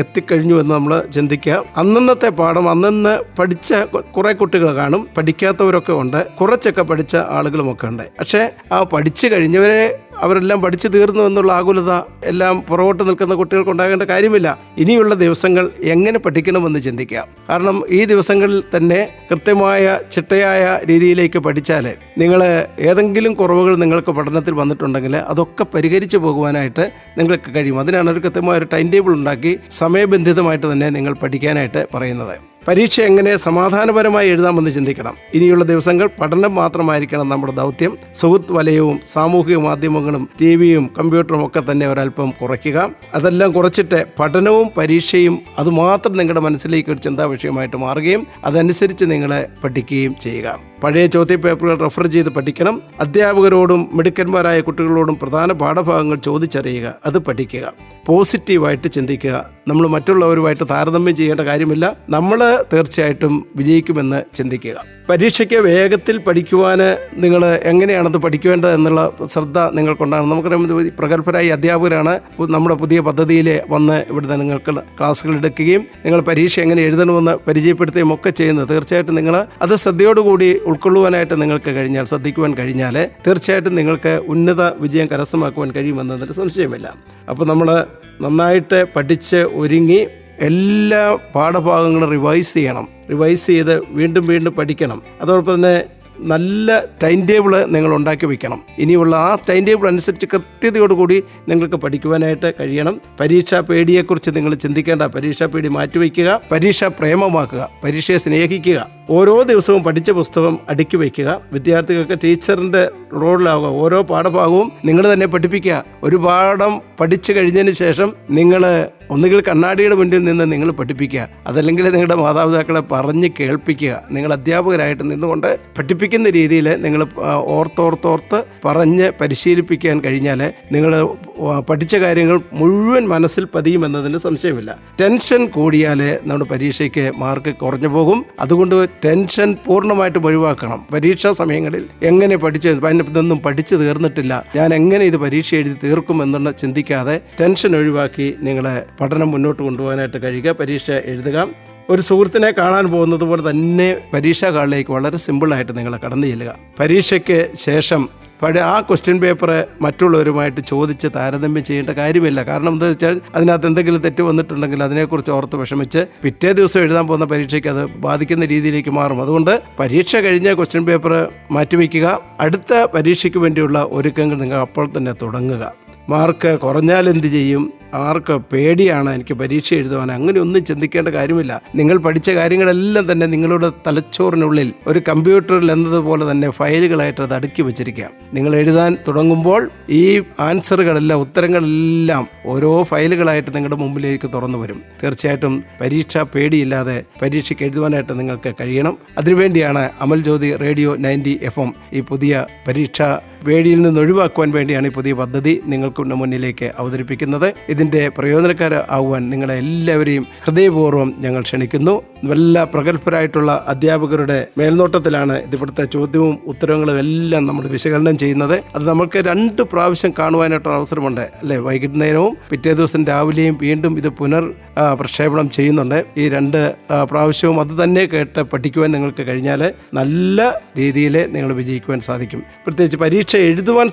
എത്തിക്കഴിഞ്ഞു എന്ന് നമ്മൾ ചിന്തിക്കുക. അന്നന്നത്തെ പാഠം അന്നന്ന് പഠിച്ച കുറേ കുട്ടികൾ കാണും, പഠിക്കാത്തവരൊക്കെ ഉണ്ട്, കുറച്ചൊക്കെ പഠിച്ച ആളുകളുമൊക്കെ ഉണ്ട്. പക്ഷേ ആ പഠിച്ചു കഴിഞ്ഞവരെ അവരെല്ലാം പഠിച്ചു തീർന്നു എന്നുള്ള ആകുലത എല്ലാം പുറകോട്ട് നിൽക്കുന്ന കുട്ടികൾക്ക് ഉണ്ടാകേണ്ട കാര്യമില്ല. ഇനിയുള്ള ദിവസങ്ങൾ എങ്ങനെ പഠിക്കണമെന്ന് ചിന്തിക്കുക. കാരണം ഈ ദിവസങ്ങളിൽ തന്നെ കൃത്യമായ ചിട്ടയായ രീതിയിലേക്ക് പഠിച്ചാൽ നിങ്ങൾ ഏതെങ്കിലും കുറവുകൾ നിങ്ങൾക്ക് പഠനത്തിൽ വന്നിട്ടുണ്ടെങ്കിൽ അതൊക്കെ പരിഹരിച്ചു പോകുവാനായിട്ട് നിങ്ങൾക്ക് കഴിയും. അതിനാണ് ഒരു കൃത്യമായ ഒരു ടൈം ടേബിൾ ഉണ്ടാക്കി സമയബന്ധിതമായിട്ട് തന്നെ നിങ്ങൾ പഠിക്കാനായിട്ട് പറയുന്നത്. പരീക്ഷ എങ്ങനെ സമാധാനപരമായി എഴുതാമെന്ന് ചിന്തിക്കണം. ഇനിയുള്ള ദിവസങ്ങൾ പഠനം മാത്രമായിരിക്കണം നമ്മുടെ ദൗത്യം. സുഹൃത്ത് വലയവും സാമൂഹിക മാധ്യമങ്ങളും ടിവിയും കമ്പ്യൂട്ടറും ഒക്കെ തന്നെ ഒരല്പം കുറയ്ക്കുക. അതെല്ലാം കുറച്ചിട്ട് പഠനവും പരീക്ഷയും അതുമാത്രം നിങ്ങളുടെ മനസ്സിലേക്ക് ഒരു ചിന്താ വിഷയമായിട്ട് മാറുകയും അതനുസരിച്ച് നിങ്ങൾ പഠിക്കുകയും ചെയ്യുക. പഴയ ചോദ്യപേപ്പറുകൾ റെഫർ ചെയ്ത് പഠിക്കണം. അധ്യാപകരോടും മിടുക്കന്മാരായ കുട്ടികളോടും പ്രധാന പാഠഭാഗങ്ങൾ ചോദിച്ചറിയുക, അത് പഠിക്കുക. പോസിറ്റീവായിട്ട് ചിന്തിക്കുക. നമ്മൾ മറ്റുള്ളവരുമായിട്ട് താരതമ്യം ചെയ്യേണ്ട കാര്യമില്ല. നമ്മൾ തീർച്ചയായിട്ടും വിജയിക്കുമെന്ന് ചിന്തിക്കുക. പരീക്ഷയ്ക്ക് വേഗത്തിൽ പഠിക്കുവാൻ നിങ്ങൾ എങ്ങനെയാണത് പഠിക്കേണ്ടത് എന്നുള്ള ശ്രദ്ധ നിങ്ങൾക്കുണ്ടാകണം. നമുക്കറിയാം പ്രഗത്ഭരായ അധ്യാപകരാണ് നമ്മുടെ പുതിയ പദ്ധതിയിൽ വന്ന് ഇവിടുന്ന് നിങ്ങൾക്ക് ക്ലാസ്സുകൾ എടുക്കുകയും നിങ്ങൾ പരീക്ഷ എങ്ങനെ എഴുതണമെന്ന് പരിചയപ്പെടുത്തുകയും ഒക്കെ ചെയ്യുന്നത്. തീർച്ചയായിട്ടും നിങ്ങൾ അത് ശ്രദ്ധയോടുകൂടി ഉൾക്കൊള്ളുവാനായിട്ട് നിങ്ങൾക്ക് കഴിഞ്ഞാൽ, ശ്രദ്ധിക്കുവാൻ കഴിഞ്ഞാൽ തീർച്ചയായിട്ടും നിങ്ങൾക്ക് ഉന്നത വിജയം കരസ്ഥമാക്കുവാൻ കഴിയുമെന്നതിന് സംശയമില്ല. അപ്പോൾ നമ്മൾ നന്നായിട്ട് പഠിച്ച് ഒരുങ്ങി എല്ലാ പാഠഭാഗങ്ങളും റിവൈസ് ചെയ്യണം. റിവൈസ് ചെയ്ത് വീണ്ടും വീണ്ടും പഠിക്കണം. അതോടൊപ്പം തന്നെ നല്ല ടൈം ടേബിൾ നിങ്ങൾ ഉണ്ടാക്കി വയ്ക്കണം. ഇനിയുള്ള ആ ടൈം ടേബിൾ അനുസരിച്ച് കൃത്യതയോടുകൂടി നിങ്ങൾക്ക് പഠിക്കുവാനായിട്ട് കഴിയണം. പരീക്ഷാ പേടിയെക്കുറിച്ച് നിങ്ങൾ ചിന്തിക്കേണ്ട. പരീക്ഷാ പേടി മാറ്റിവെക്കുക. പരീക്ഷാ പ്രേമമാക്കുക. പരീക്ഷയെ സ്നേഹിക്കുക. ഓരോ ദിവസവും പഠിച്ച പുസ്തകം അടുക്കി വയ്ക്കുക. വിദ്യാർത്ഥികൾക്ക് ടീച്ചറിൻ്റെ റോളിലാവുക. ഓരോ പാഠഭാഗവും നിങ്ങൾ തന്നെ പഠിപ്പിക്കുക. ഒരു പാഠം പഠിച്ചു കഴിഞ്ഞതിന് ശേഷം നിങ്ങൾ ഒന്നുകിൽ കണ്ണാടിയുടെ മുന്നിൽ നിന്ന് നിങ്ങൾ പഠിപ്പിക്കുക, അതല്ലെങ്കിൽ നിങ്ങളുടെ മാതാപിതാക്കളെ പറഞ്ഞ് കേൾപ്പിക്കുക. നിങ്ങൾ അധ്യാപകരായിട്ട് നിന്നുകൊണ്ട് പഠിപ്പിക്കുന്ന രീതിയിൽ നിങ്ങൾ ഓർത്തോർത്തോർത്ത് പറഞ്ഞ് പരിശീലിപ്പിക്കാൻ കഴിഞ്ഞാൽ നിങ്ങൾ പഠിച്ച കാര്യങ്ങൾ മുഴുവൻ മനസ്സിൽ പതിയുമെന്നതിന് സംശയമില്ല. ടെൻഷൻ കൂടിയാൽ നമ്മുടെ പരീക്ഷയ്ക്ക് മാർക്ക് കുറഞ്ഞു പോകും. അതുകൊണ്ട് ടെൻഷൻ പൂർണ്ണമായിട്ടും ഒഴിവാക്കണം. പരീക്ഷാ സമയങ്ങളിൽ എങ്ങനെ ഇതൊന്നും പഠിച്ചു തീർന്നിട്ടില്ല, ഞാൻ എങ്ങനെ ഇത് പരീക്ഷ എഴുതി തീർക്കും എന്നുള്ള ചിന്തിക്കാതെ ടെൻഷൻ ഒഴിവാക്കി നിങ്ങളെ പഠനം മുന്നോട്ട് കൊണ്ടുപോകാനായിട്ട് കഴിയുക. പരീക്ഷ എഴുതുക. ഒരു സുഹൃത്തിനെ കാണാൻ പോകുന്നത് പോലെ തന്നെ പരീക്ഷാ ഹാളിലേക്ക് വളരെ സിമ്പിളായിട്ട് നിങ്ങൾ കടന്നു ചെല്ലുക. പരീക്ഷയ്ക്ക് ശേഷം ആ ക്വസ്റ്റ്യൻ പേപ്പർ മറ്റുള്ളവരുമായിട്ട് ചോദിച്ച് താരതമ്യം ചെയ്യേണ്ട കാര്യമില്ല. കാരണം എന്താ വെച്ചാൽ അതിനകത്ത് എന്തെങ്കിലും തെറ്റ് വന്നിട്ടുണ്ടെങ്കിൽ അതിനെക്കുറിച്ച് ഓർത്ത് വിഷമിച്ച് പിറ്റേ ദിവസം എഴുതാൻ പോകുന്ന പരീക്ഷയ്ക്ക് അത് ബാധിക്കുന്ന രീതിയിലേക്ക് മാറും. അതുകൊണ്ട് പരീക്ഷ കഴിഞ്ഞ ക്വസ്റ്റ്യൻ പേപ്പർ മാറ്റിവെക്കുക. അടുത്ത പരീക്ഷയ്ക്ക് വേണ്ടിയുള്ള ഒരുക്കങ്ങൾ നിങ്ങൾ അപ്പോൾ തന്നെ തുടങ്ങുക. മാർക്ക് കുറഞ്ഞാൽ എന്ത് ചെയ്യും, ആർക്ക് പേടിയാണ് എനിക്ക് പരീക്ഷ എഴുതുവാൻ, അങ്ങനെ ഒന്നും ചിന്തിക്കേണ്ട കാര്യമില്ല. നിങ്ങൾ പഠിച്ച കാര്യങ്ങളെല്ലാം തന്നെ നിങ്ങളുടെ തലച്ചോറിനുള്ളിൽ ഒരു കമ്പ്യൂട്ടറിൽ എന്നതുപോലെ തന്നെ ഫയലുകളായിട്ട് അത് അടുക്കി വെച്ചിരിക്കാം. നിങ്ങൾ എഴുതാൻ തുടങ്ങുമ്പോൾ ഈ ആൻസറുകളെല്ലാം, ഉത്തരങ്ങളെല്ലാം ഓരോ ഫയലുകളായിട്ട് നിങ്ങളുടെ മുമ്പിലേക്ക് തുറന്നു വരും. തീർച്ചയായിട്ടും പരീക്ഷ പേടിയില്ലാതെ പരീക്ഷയ്ക്ക് എഴുതുവാനായിട്ട് നിങ്ങൾക്ക് കഴിയണം. അതിനുവേണ്ടിയാണ് അമൽ ജ്യോതി റേഡിയോ 90 FM ഈ പുതിയ പരീക്ഷ പേടിയിൽ നിന്ന് ഒഴിവാക്കുവാൻ വേണ്ടിയാണ് ഈ പുതിയ പദ്ധതി നിങ്ങൾക്ക് മുന്നിലേക്ക് അവതരിപ്പിക്കുന്നത്. ഇതിൻ്റെ പ്രയോജനക്കാരാകുവാൻ നിങ്ങളെ എല്ലാവരെയും ഹൃദയപൂർവ്വം ഞങ്ങൾ ക്ഷണിക്കുന്നു. നല്ല പ്രഗത്ഭരായിട്ടുള്ള അധ്യാപകരുടെ മേൽനോട്ടത്തിലാണ് ഇവിടുത്തെ ചോദ്യവും ഉത്തരങ്ങളും എല്ലാം നമ്മൾ വിശകലനം ചെയ്യുന്നത്. അത് നമുക്ക് 2 പ്രാവശ്യം കാണുവാനായിട്ടുള്ള അവസരമുണ്ട്, അല്ലേ? വൈകുന്നേരവും പിറ്റേ ദിവസം രാവിലെയും വീണ്ടും ഇത് പ്രക്ഷേപണം ചെയ്യുന്നുണ്ട്. ഈ 2 പ്രാവശ്യവും അത് തന്നെ കേട്ട് പഠിക്കുവാൻ നിങ്ങൾക്ക് കഴിഞ്ഞാൽ നല്ല രീതിയിൽ നിങ്ങൾ വിജയിക്കുവാൻ സാധിക്കും. പ്രത്യേകിച്ച് പരീക്ഷ എഴുതുവാൻ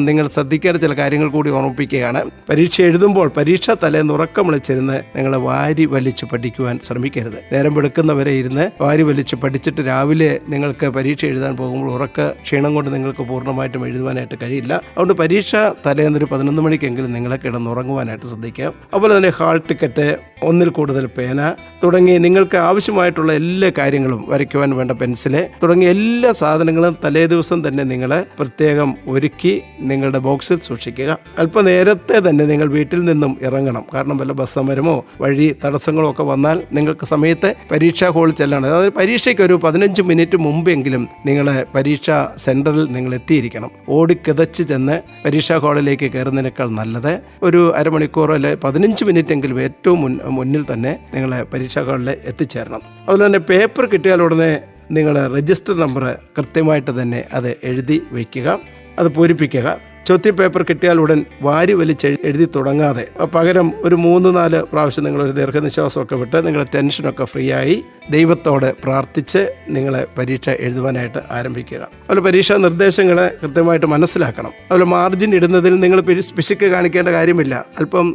നിങ്ങൾ ശ്രദ്ധിക്കേണ്ട ചില കാര്യങ്ങൾ കൂടി ഓർമ്മിപ്പിക്കുകയാണ്. പരീക്ഷ എഴുതുമ്പോൾ പരീക്ഷ തലേന്ന് ഉറക്കം വിളിച്ചിരുന്ന് നിങ്ങൾ വാരി വലിച്ചു പഠിക്കുവാൻ ശ്രമിക്കരുത്. നേരം വെളുക്കുന്നവരെ ഇരുന്ന് വാരി വലിച്ചു പഠിച്ചിട്ട് രാവിലെ നിങ്ങൾക്ക് പരീക്ഷ എഴുതാൻ പോകുമ്പോൾ ക്ഷീണം കൊണ്ട് നിങ്ങൾക്ക് പൂർണ്ണമായിട്ടും എഴുതുവാനായിട്ട് കഴിയില്ല. അതുകൊണ്ട് പരീക്ഷ തലേന്നൊരു 11 മണിക്കെങ്കിലും നിങ്ങളെ കിടന്നുറങ്ങുവാനായിട്ട് ശ്രദ്ധിക്കുക. അതുപോലെ തന്നെ ഹാൾ ടിക്കറ്റ്, ഒന്നിൽ കൂടുതൽ പേന തുടങ്ങി നിങ്ങൾക്ക് ആവശ്യമായിട്ടുള്ള എല്ലാ കാര്യങ്ങളും, വരയ്ക്കുവാൻ വേണ്ട പെൻസില് തുടങ്ങിയ എല്ലാ സാധനങ്ങളും തലേ ദിവസം തന്നെ നിങ്ങൾ പ്രത്യേകം ഒരുക്കി നിങ്ങളുടെ ബോക്സിൽ സൂക്ഷിക്കുക. അല്പം നേരത്തെ തന്നെ നിങ്ങൾ വീട്ടിൽ നിന്നും ഇറങ്ങണം. കാരണം വല്ല ബസ് സമരമോ വഴി തടസ്സങ്ങളോ ഒക്കെ വന്നാൽ നിങ്ങൾക്ക് സമയത്ത് പരീക്ഷാ ഹാളിൽ ചെല്ലണം. അതായത് പരീക്ഷയ്ക്ക് ഒരു 15 മിനിറ്റ് മുമ്പെങ്കിലും നിങ്ങൾ പരീക്ഷാ സെൻറ്ററിൽ നിങ്ങൾ എത്തിയിരിക്കണം. ഓടിക്കിതച്ച് ചെന്ന് പരീക്ഷാ ഹാളിലേക്ക് കയറുന്നതിനേക്കാൾ നല്ലത് ഒരു അരമണിക്കൂറോ അല്ലെ 15 മിനിറ്റ് എങ്കിലും ഏറ്റവും മുന്നിൽ തന്നെ നിങ്ങൾ പരീക്ഷാ ഹാളിൽ എത്തിച്ചേരണം. അതുപോലെ തന്നെ പേപ്പർ കിട്ടിയാൽ ഉടനെ നിങ്ങൾ രജിസ്റ്റർ നമ്പർ കൃത്യമായിട്ട് തന്നെ അത് എഴുതി വയ്ക്കുക, അത് പൂരിപ്പിക്കുക. ചോദ്യ പേപ്പർ കിട്ടിയാൽ ഉടൻ വാരി വലിച്ച് എഴുതി തുടങ്ങാതെ പകരം ഒരു 3-4 പ്രാവശ്യം നിങ്ങളൊരു ദീർഘനിശ്വാസമൊക്കെ വിട്ട് നിങ്ങളുടെ ടെൻഷനൊക്കെ ഫ്രീ ആയി ദൈവത്തോട് പ്രാർത്ഥിച്ച് നിങ്ങൾ പരീക്ഷ എഴുതുവാനായിട്ട് ആരംഭിക്കുക. അതുപോലെ പരീക്ഷാ നിർദ്ദേശങ്ങളെ കൃത്യമായിട്ട് മനസ്സിലാക്കണം. അതുപോലെ മാർജിൻ ഇടുന്നതിൽ നിങ്ങൾ പിശുക്ക് കാണിക്കേണ്ട കാര്യമില്ല. അല്പം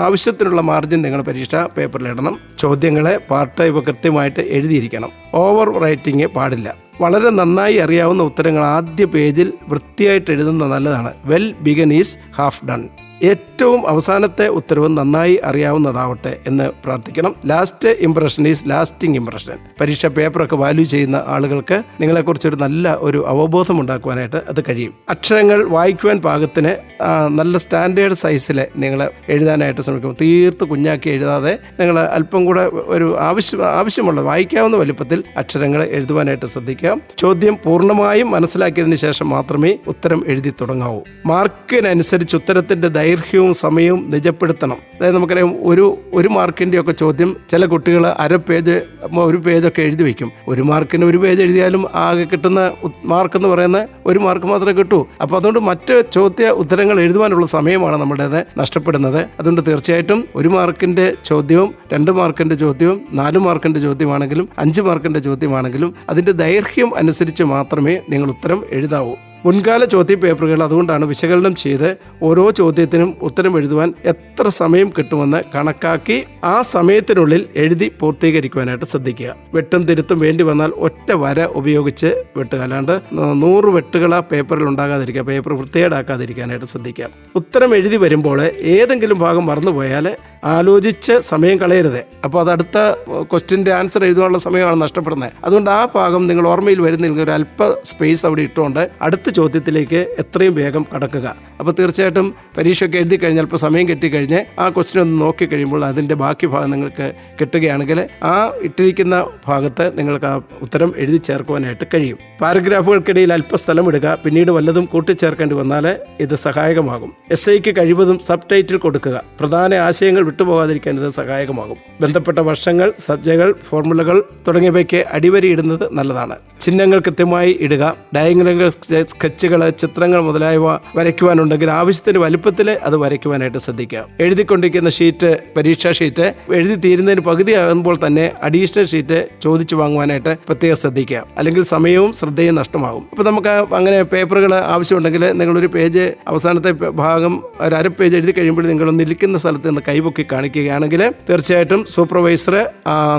ആവശ്യത്തിനുള്ള മാർജിൻ നിങ്ങൾ പരീക്ഷാ പേപ്പറിൽ ഇടണം. ചോദ്യങ്ങളെ പാർട്ട് ഇവ കൃത്യമായിട്ട് എഴുതിയിരിക്കണം. ഓവർ റൈറ്റിംഗ് പാടില്ല. വളരെ നന്നായി അറിയാവുന്ന ഉത്തരങ്ങൾ ആദ്യ പേജിൽ വൃത്തിയായിട്ട് എഴുതുന്നത് നല്ലതാണ്. Well began is half done. ഏറ്റവും അവസാനത്തെ ഉത്തരവ് നന്നായി അറിയാവുന്നതാവട്ടെ എന്ന് പ്രാർത്ഥിക്കണം. Last impression is lasting impression. പരീക്ഷ പേപ്പറൊക്കെ വാല്യൂ ചെയ്യുന്ന ആളുകൾക്ക് നിങ്ങളെക്കുറിച്ചൊരു നല്ല ഒരു അവബോധം ഉണ്ടാക്കുവാനായിട്ട് അത് കഴിയും. അക്ഷരങ്ങൾ വായിക്കുവാൻ പാകത്തിന് നല്ല സ്റ്റാൻഡേർഡ് സൈസിൽ നിങ്ങൾ എഴുതാനായിട്ട് ശ്രമിക്കും. തീർത്ത് കുഞ്ഞാക്കി എഴുതാതെ നിങ്ങൾ അല്പം കൂടെ ഒരു ആവശ്യമുള്ള വായിക്കാവുന്ന വലിപ്പത്തിൽ അക്ഷരങ്ങൾ എഴുതുവാനായിട്ട് ശ്രദ്ധിക്കുക. ചോദ്യം പൂർണ്ണമായും മനസ്സിലാക്കിയതിന് ശേഷം മാത്രമേ ഉത്തരം എഴുതി തുടങ്ങാവൂ. മാർക്കിനനുസരിച്ച് ഉത്തരത്തിന്റെ ദൈർഘ്യവും സമയവും നിജപ്പെടുത്തണം. അതായത് നമുക്കറിയാം ഒരു മാർക്കിൻ്റെ ഒക്കെ ചോദ്യം ചില കുട്ടികൾ ഒരു പേജൊക്കെ എഴുതി വയ്ക്കും. 1 മാർക്കിന് 1 പേജ് എഴുതിയാലും ആകെ കിട്ടുന്ന മാർക്കെന്ന് പറയുന്ന 1 മാർക്ക് മാത്രമേ കിട്ടൂ. അപ്പോൾ അതുകൊണ്ട് മറ്റ് ചോദ്യ ഉത്തരങ്ങൾ എഴുതുവാനുള്ള സമയമാണ് നമ്മുടേത് നഷ്ടപ്പെടുന്നത്. അതുകൊണ്ട് തീർച്ചയായിട്ടും 1 മാർക്കിൻ്റെ ചോദ്യവും 2 മാർക്കിൻ്റെ ചോദ്യവും 4 മാർക്കിൻ്റെ ചോദ്യമാണെങ്കിലും 5 മാർക്കിൻ്റെ ചോദ്യമാണെങ്കിലും അതിൻ്റെ ദൈർഘ്യം അനുസരിച്ച് മാത്രമേ നിങ്ങൾ ഉത്തരം എഴുതാവൂ. മുൻകാല ചോദ്യ പേപ്പറുകൾ അതുകൊണ്ടാണ് വിശകലനം ചെയ്ത് ഓരോ ചോദ്യത്തിനും ഉത്തരം എഴുതുവാൻ എത്ര സമയം കിട്ടുമെന്ന് കണക്കാക്കി ആ സമയത്തിനുള്ളിൽ എഴുതി പൂർത്തീകരിക്കുവാനായിട്ട് ശ്രദ്ധിക്കുക. വെട്ടും തിരുത്തും വേണ്ടി വന്നാൽ ഒറ്റ വര ഉപയോഗിച്ച് വെട്ടുക. അല്ലാണ്ട് 100 വെട്ടുകൾ ആ പേപ്പറിൽ ഉണ്ടാകാതിരിക്കുക. പേപ്പർ വൃത്തികേടാക്കാതിരിക്കാനായിട്ട് ശ്രദ്ധിക്കുക. ഉത്തരം എഴുതി വരുമ്പോൾ ഏതെങ്കിലും ഭാഗം മറന്നുപോയാൽ ആലോചിച്ച് സമയം കളയരുത്. അപ്പോൾ അത് അടുത്ത ക്വസ്റ്റ്യൻ്റെ ആൻസർ എഴുതാനുള്ള സമയമാണ് നഷ്ടപ്പെടുന്നത്. അതുകൊണ്ട് ആ ഭാഗം നിങ്ങൾ ഓർമ്മയിൽ വരുന്നില്ലെങ്കിൽ ഒരു അല്പ സ്പേസ് അവിടെ ഇട്ടുകൊണ്ട് അടുത്ത ചോദ്യത്തിലേക്ക് എത്രയും വേഗം കടക്കുക. അപ്പോൾ തീർച്ചയായിട്ടും പരീക്ഷയൊക്കെ എഴുതി കഴിഞ്ഞാൽ ഇപ്പോൾ സമയം കിട്ടിക്കഴിഞ്ഞ് ആ ക്വസ്റ്റ്യൻ ഒന്ന് നോക്കിക്കഴിയുമ്പോൾ അതിൻ്റെ ബാക്കി ഭാഗം നിങ്ങൾക്ക് കിട്ടുകയാണെങ്കിൽ ആ ഇട്ടിരിക്കുന്ന ഭാഗത്ത് നിങ്ങൾക്ക് ആ ഉത്തരം എഴുതി ചേർക്കുവാനായിട്ട് കഴിയും. പാരഗ്രാഫുകൾക്കിടയിൽ അല്പ സ്ഥലം ഇടുക. പിന്നീട് വല്ലതും കൂട്ടിച്ചേർക്കേണ്ടി വന്നാൽ ഇത് സഹായകമാകും. എസ്ഐക്ക് കഴിവതും സബ് ടൈറ്റിൽ കൊടുക്കുക. പ്രധാന ആശയങ്ങൾ വിട്ടുപോകാതിരിക്കാൻ ഇത് സഹായകമാകും. ബന്ധപ്പെട്ട വർഷങ്ങൾ, സബ്ജകൾ, ഫോർമുലകൾ തുടങ്ങിയവയ്ക്ക് അടിവരയിടുന്നത് നല്ലതാണ്. ചിഹ്നങ്ങൾ കൃത്യമായി ഇടുക. ഡയഗ്രമുകൾ, സ്കെച്ചുകൾ, ചിത്രങ്ങൾ മുതലായവ വരയ്ക്കുവാനുണ്ടെങ്കിൽ ആവശ്യത്തിന് വലുപ്പത്തിൽ അത് വരയ്ക്കുവാനായിട്ട് ശ്രദ്ധിക്കുക. എഴുതിക്കൊണ്ടിരിക്കുന്ന ഷീറ്റ്, പരീക്ഷാ ഷീറ്റ് എഴുതി തീരുന്നതിന് പകുതിയാകുമ്പോൾ തന്നെ അഡീഷണൽ ഷീറ്റ് ചോദിച്ചു വാങ്ങുവാനായിട്ട് പ്രത്യേകം ശ്രദ്ധിക്കുക. അല്ലെങ്കിൽ സമയവും ശ്രദ്ധയും നഷ്ടമാകും. അപ്പോൾ നമുക്ക് അങ്ങനെ പേപ്പറുകൾ ആവശ്യമുണ്ടെങ്കിൽ നിങ്ങളൊരു പേജ് അവസാനത്തെ ഭാഗം ഒരു അര പേജ് എഴുതി കഴിയുമ്പോൾ നിങ്ങളൊന്ന് ഇരിക്കുന്ന സ്ഥലത്ത് നിന്ന് കൈപൊക്കി കാണിക്കുകയാണെങ്കിൽ തീർച്ചയായിട്ടും സൂപ്പർവൈസർ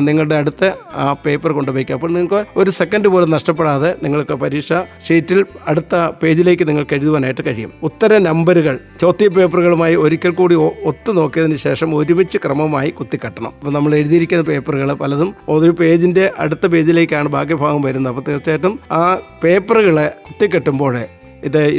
നിങ്ങളുടെ അടുത്ത് ആ പേപ്പർ കൊണ്ടുപോയിക്കുക. അപ്പോൾ നിങ്ങൾക്ക് ഒരു സെക്കൻഡ് പോലും നഷ്ടപ്പെടാതെ നിങ്ങൾക്ക് പരീക്ഷാ ഷീറ്റിൽ അടുത്ത പേജിലേക്ക് നിങ്ങൾക്ക് എഴുതുവാനായിട്ട് കഴിയും. ഉത്തര നമ്പറുകൾ ചോദ്യ പേപ്പറുകളുമായി ഒരിക്കൽ കൂടി ഒത്തു നോക്കിയതിന് ശേഷം ഒരുമിച്ച് ക്രമമായി കുത്തിക്കെട്ടണം. അപ്പോൾ നമ്മൾ എഴുതിയിരിക്കുന്ന പേപ്പറുകൾ പലതും ഒരു പേജിൻ്റെ അടുത്ത പേജിലേക്കാണ് ബാക്കി ഭാഗം വരുന്നത്. അപ്പോൾ തീർച്ചയായിട്ടും ആ പേപ്പറുകളെ കുത്തിക്കെട്ടുമ്പോൾ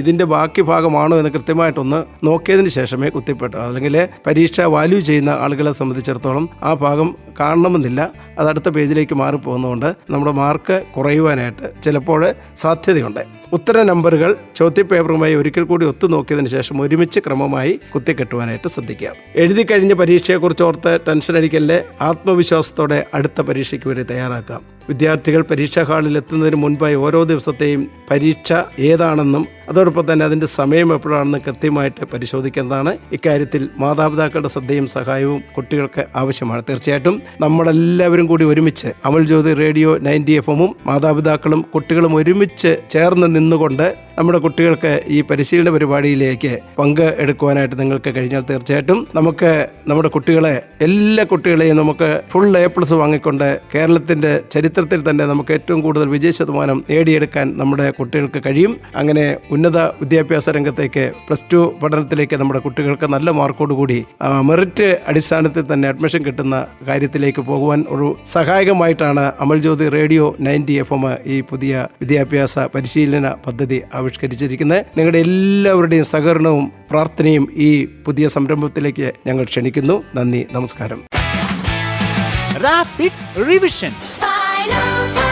ഇതിൻ്റെ ബാക്കി ഭാഗമാണോ എന്ന് കൃത്യമായിട്ടൊന്ന് നോക്കിയതിന് ശേഷമേ കുത്തിപ്പെട്ടു. അല്ലെങ്കിൽ പരീക്ഷ വാല്യൂ ചെയ്യുന്ന ആളുകളെ സംബന്ധിച്ചിടത്തോളം ആ ഭാഗം കാണണമെന്നില്ല. അത് അടുത്ത പേജിലേക്ക് മാറിപ്പോകുന്നതുകൊണ്ട് നമ്മുടെ മാർക്ക് കുറയുവാനായിട്ട് ചിലപ്പോൾ സാധ്യതയുണ്ട്. ഉത്തര നമ്പറുകൾ ചോദ്യപേപ്പറുമായി ഒരിക്കൽ കൂടി ഒത്തു നോക്കിയതിന് ശേഷം ഒരുമിച്ച് ക്രമമായി കുത്തിക്കെട്ടുവാനായിട്ട് ശ്രദ്ധിക്കുക. എഴുതി കഴിഞ്ഞ പരീക്ഷയെക്കുറിച്ച് ഓർത്ത് ടെൻഷൻ അടിക്കല്ലേ. ആത്മവിശ്വാസത്തോടെ അടുത്ത പരീക്ഷയ്ക്ക് വരെ തയ്യാറാക്കാം. വിദ്യാർത്ഥികൾ പരീക്ഷാ ഹാളിൽ എത്തുന്നതിന് മുൻപായി ഓരോ ദിവസത്തെയും പരീക്ഷ ഏതാണെന്നും അതോടൊപ്പം തന്നെ അതിൻ്റെ സമയം എപ്പോഴാണെന്ന് കൃത്യമായിട്ട് പരിശോധിക്കേണ്ടതാണ്. ഇക്കാര്യത്തിൽ മാതാപിതാക്കളുടെ ശ്രദ്ധയും സഹായവും കുട്ടികൾക്ക് ആവശ്യമാണ്. തീർച്ചയായിട്ടും നമ്മളെല്ലാവരും കൂടി ഒരുമിച്ച് അമൽ ജ്യോതി റേഡിയോ 90 FM മാതാപിതാക്കളും കുട്ടികളും ഒരുമിച്ച് ചേർന്ന് നിന്നുകൊണ്ട് നമ്മുടെ കുട്ടികൾക്ക് ഈ പരിശീലന പരിപാടിയിലേക്ക് പങ്ക് എടുക്കുവാനായിട്ട് നിങ്ങൾക്ക് കഴിഞ്ഞാൽ തീർച്ചയായിട്ടും നമുക്ക് നമ്മുടെ കുട്ടികളെ, എല്ലാ കുട്ടികളെയും നമുക്ക് ഫുൾ A+ വാങ്ങിക്കൊണ്ട് കേരളത്തിൻ്റെ ചരിത്രത്തിൽ തന്നെ നമുക്ക് ഏറ്റവും കൂടുതൽ വിജയ ശതമാനം നേടിയെടുക്കാൻ നമ്മുടെ കുട്ടികൾക്ക് കഴിയും. അങ്ങനെ ഉന്നത വിദ്യാഭ്യാസ രംഗത്തേക്ക് +2 പഠനത്തിലേക്ക് നമ്മുടെ കുട്ടികൾക്ക് നല്ല മാർക്കോടുകൂടി മെറിറ്റ് അടിസ്ഥാനത്തിൽ തന്നെ അഡ്മിഷൻ കിട്ടുന്ന കാര്യത്തിലേക്ക് പോകുവാൻ ഒരു സഹായകമായിട്ടാണ് അമൽ ജ്യോതി റേഡിയോ 90 FM ഈ പുതിയ വിദ്യാഭ്യാസ പരിശീലന പദ്ധതി ആവിഷ്കരിച്ചിരിക്കുന്നത്. നിങ്ങളുടെ എല്ലാവരുടെയും സഹകരണവും പ്രാർത്ഥനയും ഈ പുതിയ സംരംഭത്തിലേക്ക് ഞങ്ങൾ ക്ഷണിക്കുന്നു. നന്ദി, നമസ്കാരം. Rapid revision. Final touch.